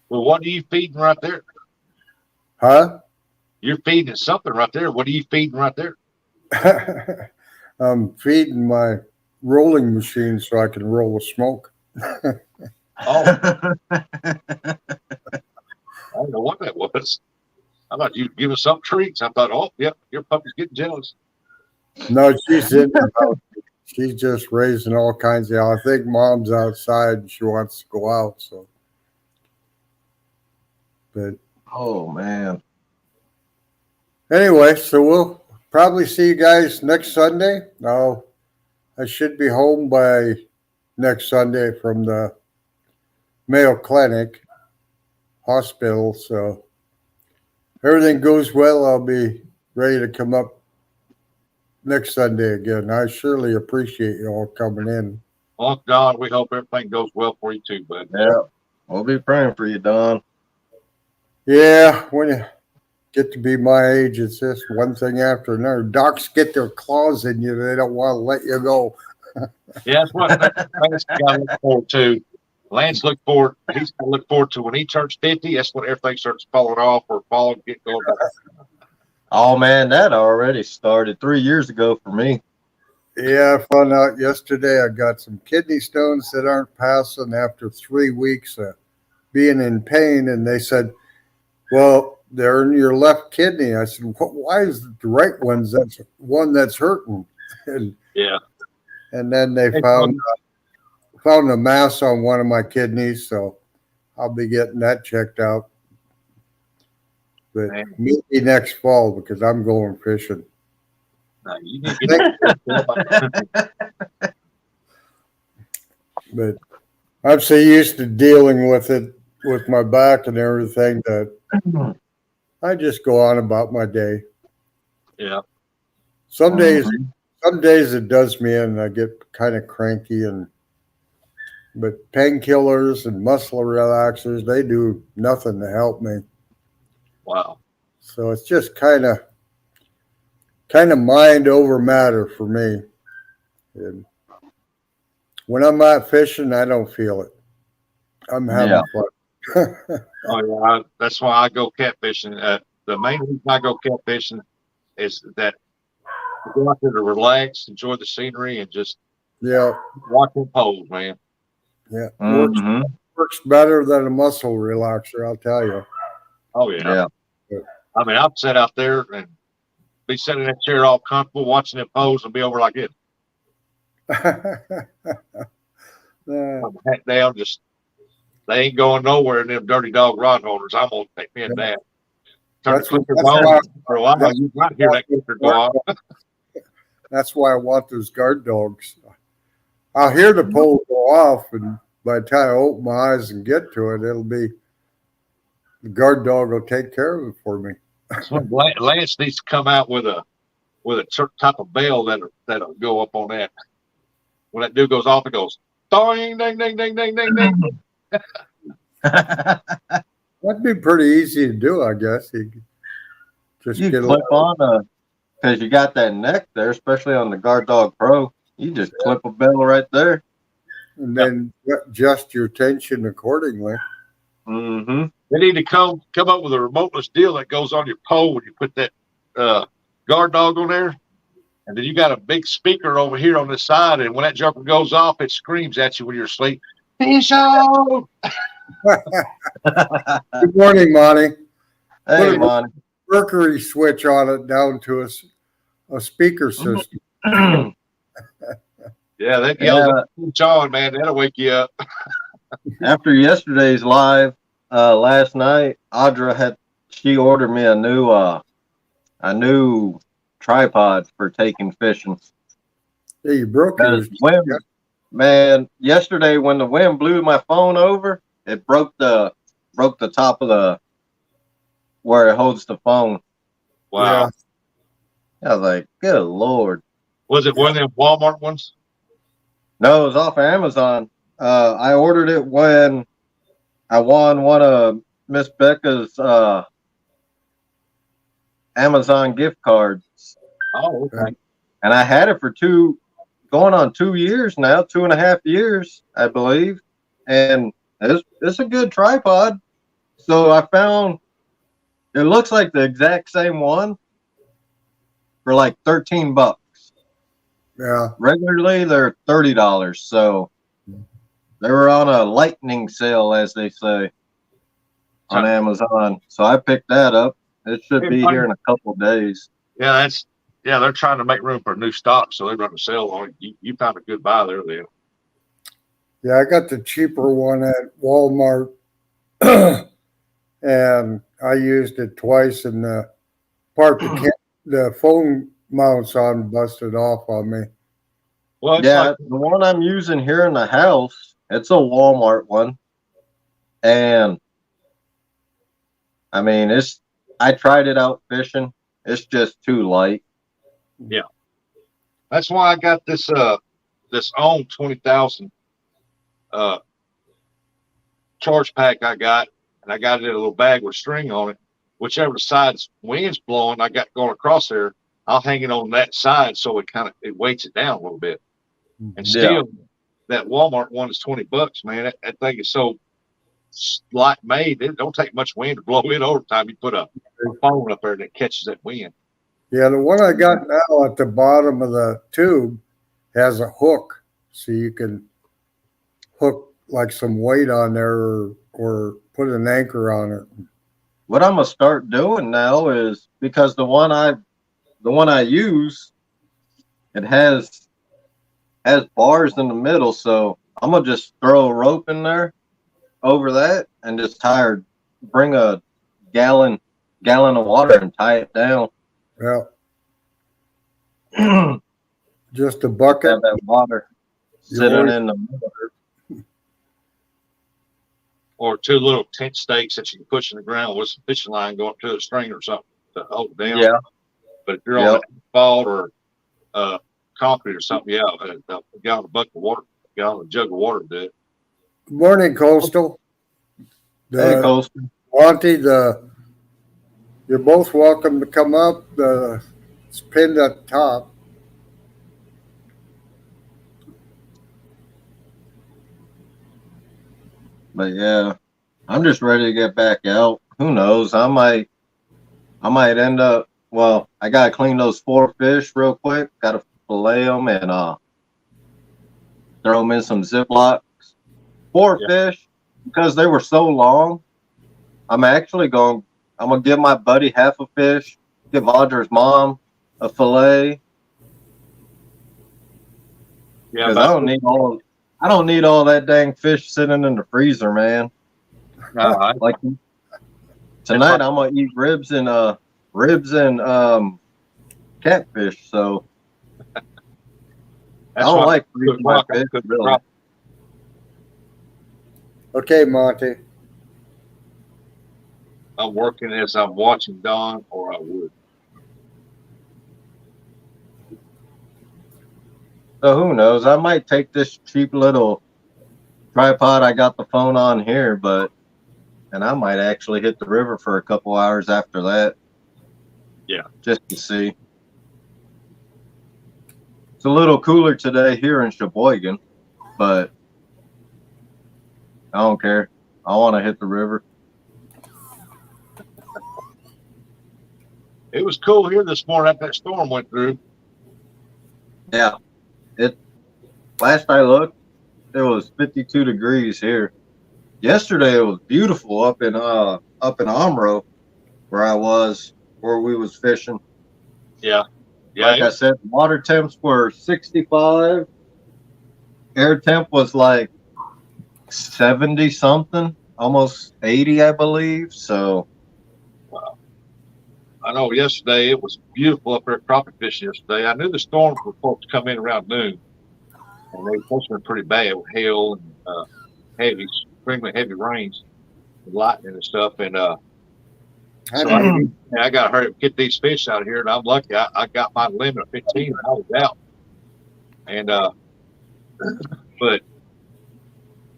well, what are you feeding right there? huh? You're feeding something right there. What are you feeding right there? I'm feeding my rolling machine so I can roll the smoke. Oh, I don't know what that was. I thought you'd give us some treats. I thought, oh, yep, your puppy's getting jealous. No, she's in the house. She's just raising all kinds of. I think mom's outside and she wants to go out. So, but Oh man. anyway, so we'll probably see you guys next Sunday. Now, I should be home by next Sunday from the Mayo Clinic hospital. So, everything goes well, I'll be ready to come up next Sunday again. I surely appreciate you all coming in. Oh, God, we hope everything goes well for you too, bud. Yeah. We'll be praying for you, Don. Yeah, when you get to be my age, it's just one thing after another. Docs get their claws in you. They don't want to let you go. Yeah, that's what Lance got to look forward to. Lance look forward. He's going to look forward to when he turns 50. That's when everything starts falling off or falling, get going back. Oh man, that already started 3 years ago for me. Yeah, I found out yesterday I got some kidney stones that aren't passing after 3 weeks of being in pain. And they said, well, they're in your left kidney. I said, why is the right one's that's one that's hurting? And, Yeah. and then they found a mass on one of my kidneys. So I'll be getting that checked out. But maybe next fall because I'm going fishing. No, you need to get But I'm so used to dealing with it with my back and everything that I just go on about my day. Yeah. Some days it does me in and I get kind of cranky but painkillers and muscle relaxers, they do nothing to help me. Wow. So it's just kind of mind over matter for me. And when I'm out fishing, I don't feel it. I'm having fun. Oh, yeah. That's why I go catfishing. The main reason I go catfishing is that I go out there to relax, enjoy the scenery, and just watch them pose, man. Yeah. Mm-hmm. Works better than a muscle relaxer, I'll tell you. Oh, yeah. I mean, I've sat out there and be sitting in that chair all comfortable, watching them pose and be over like it. Hat down, just they ain't going nowhere in them dirty dog rod holders. I'm gonna take me a nap. Turn the clicker on for a while. You might hear that clicker go off. That's why I want those guard dogs. I'll hear the pole go off, and by the time I open my eyes and get to it, it'll be the guard dog will take care of it for me. So Lance needs to come out with a certain type of bell that'll go up on that. When that dude goes off, it goes ding ding ding ding ding ding ding. That'd be pretty easy to do, I guess. You just You get clip on because you got that neck there, especially on the Guard Dog Pro. You just clip a bell right there. and then adjust your tension accordingly. Mm-hmm. They need to come up with a remoteless deal that goes on your pole when you put that guard dog on there. And then you got a big speaker over here on the side, and when that jumper goes off, it screams at you when you're asleep. Fish on! Good morning, Monty. Hey, Monty. Mercury switch on it down to a speaker system. Yeah, that yells switch on, man. That'll wake you up. After yesterday's live, last night, Audra she ordered me a new tripod for taking fishing. Yeah, you broke it. Man, yesterday when the wind blew my phone over, it broke the top of where it holds the phone. Wow. Yeah. I was like, good Lord. Was it one of them Walmart ones? No, it was off of Amazon. I ordered it when I won one of Miss Becca's Amazon gift cards. Oh, okay. And I had it for going on 2 years now, 2.5 years, I believe. And it's a good tripod. So I found it looks like the exact same one for like $13. Yeah. Regularly they're $30. So they were on a lightning sale, as they say, on Amazon. So I picked that up. It should be here in a couple of days. Yeah, they're trying to make room for new stock, so they run a sale on it. You found a good buy there, then. Yeah, I got the cheaper one at Walmart, and I used it twice, and the part the phone mounts on busted off on me. Well, the one I'm using here in the house, it's a Walmart one, and I mean I tried it out fishing. It's just too light. Yeah, that's why I got this OWN 20,000 charge pack I got, and I got it in a little bag with string on it. Whichever side's wind's blowing, I got going across there, I'll hang it on that side so it weights it down a little bit. And still, that Walmart one is $20, man. That thing is so light made, it don't take much wind to blow it over the time you put a phone up there that catches that wind. Yeah, the one I got now at the bottom of the tube has a hook, so you can hook like some weight on there or put an anchor on it. What I'm gonna start doing now is, because the one I use, it has bars in the middle, so I'm gonna just throw a rope in there over that and just bring a gallon of water and tie it down. Yeah. Just a bucket. Have that water sitting in the middle. Or two little tent stakes that you can push in the ground with some fishing line going to a string or something to hold it down. Yeah. But if you're on asphalt or concrete or something, a gallon of jug of water to do it. Good morning, Coastal. Hey, Coastal. Monty, you're both welcome to come up. It's pinned at the top. But yeah, I'm just ready to get back out. Who knows? I might end up. Well, I gotta clean those 4 fish real quick. Gotta fillet them and throw them in some Ziplocs. 4 fish, because they were so long. I'm gonna give my buddy half a fish. Give Audra's mom a fillet. Yeah, because I don't need all that dang fish sitting in the freezer, man. Like tonight, I'm gonna eat ribs and catfish. So I don't like freezing my fish. Really. Okay, Monty. I'm working as I'm watching Don, or I would. So who knows? I might take this cheap little tripod I got the phone on here, and I might actually hit the river for a couple hours after that. Yeah. Just to see. It's a little cooler today here in Sheboygan, but I don't care. I want to hit the river. It was cool here this morning after that storm went through. Yeah. Last I looked, it was 52 degrees here. Yesterday it was beautiful up in Omro where we was fishing. Yeah. Yeah. Like I said, water temps were 65. Air temp was like 70 something, almost 80, I believe. So I know yesterday it was beautiful up there crappie fishing yesterday. I knew the storms were supposed to come in around noon, and they were supposed to be pretty bad with hail and heavy, extremely heavy rains, and lightning and stuff. And so I got to hurry up and get these fish out of here. And I'm lucky I got my limit of 15 and I was out. And but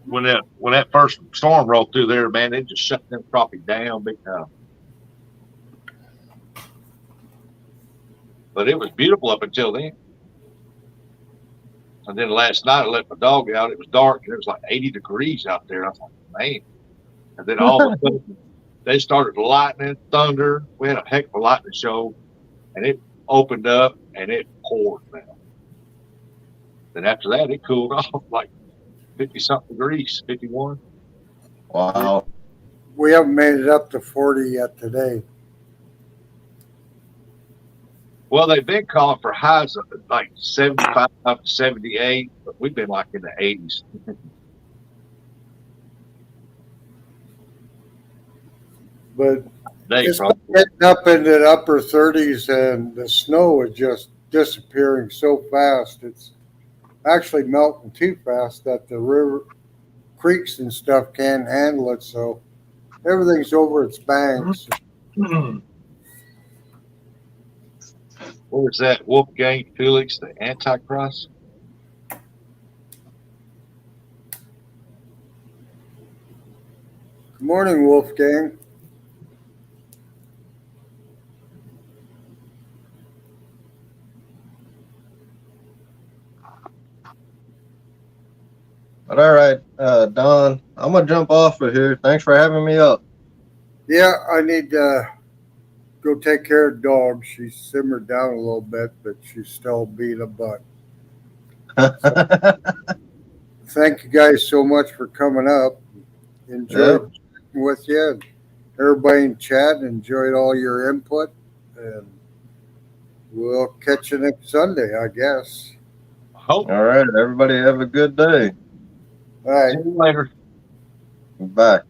when that first storm rolled through there, man, it just shut them crappie down big time. But it was beautiful up until then. And then last night I let my dog out. It was dark and it was like 80 degrees out there. I thought, man. And then all of a sudden they started lightning, thunder. We had a heck of a lightning show, and it opened up and it poured, man. Then after that, it cooled off like 50 something degrees, 51. wow. We haven't made it up to 40 yet today. Well, they've been calling for highs of like 75 up to 78, but we've been like in the 80s. But They it's probably, getting up into the upper 30s, and the snow is just disappearing so fast. It's actually melting too fast that the river, creeks and stuff can't handle it. So everything's over its banks. what was that? Wolfgang Felix, the Antichrist? Good morning, Wolfgang. But all right, Don, I'm gonna jump off of here. Thanks for having me up. Yeah, I need to go take care of the dog. She's simmered down a little bit, but she's still being a butt. Thank you guys so much for coming up. Enjoyed chatting with you. And everybody in chat enjoyed all your input. And we'll catch you next Sunday, I guess. Hope. All right, everybody have a good day. All right. See you later. Bye.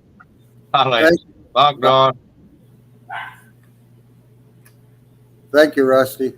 Bye, Don. Thank you, Rusty.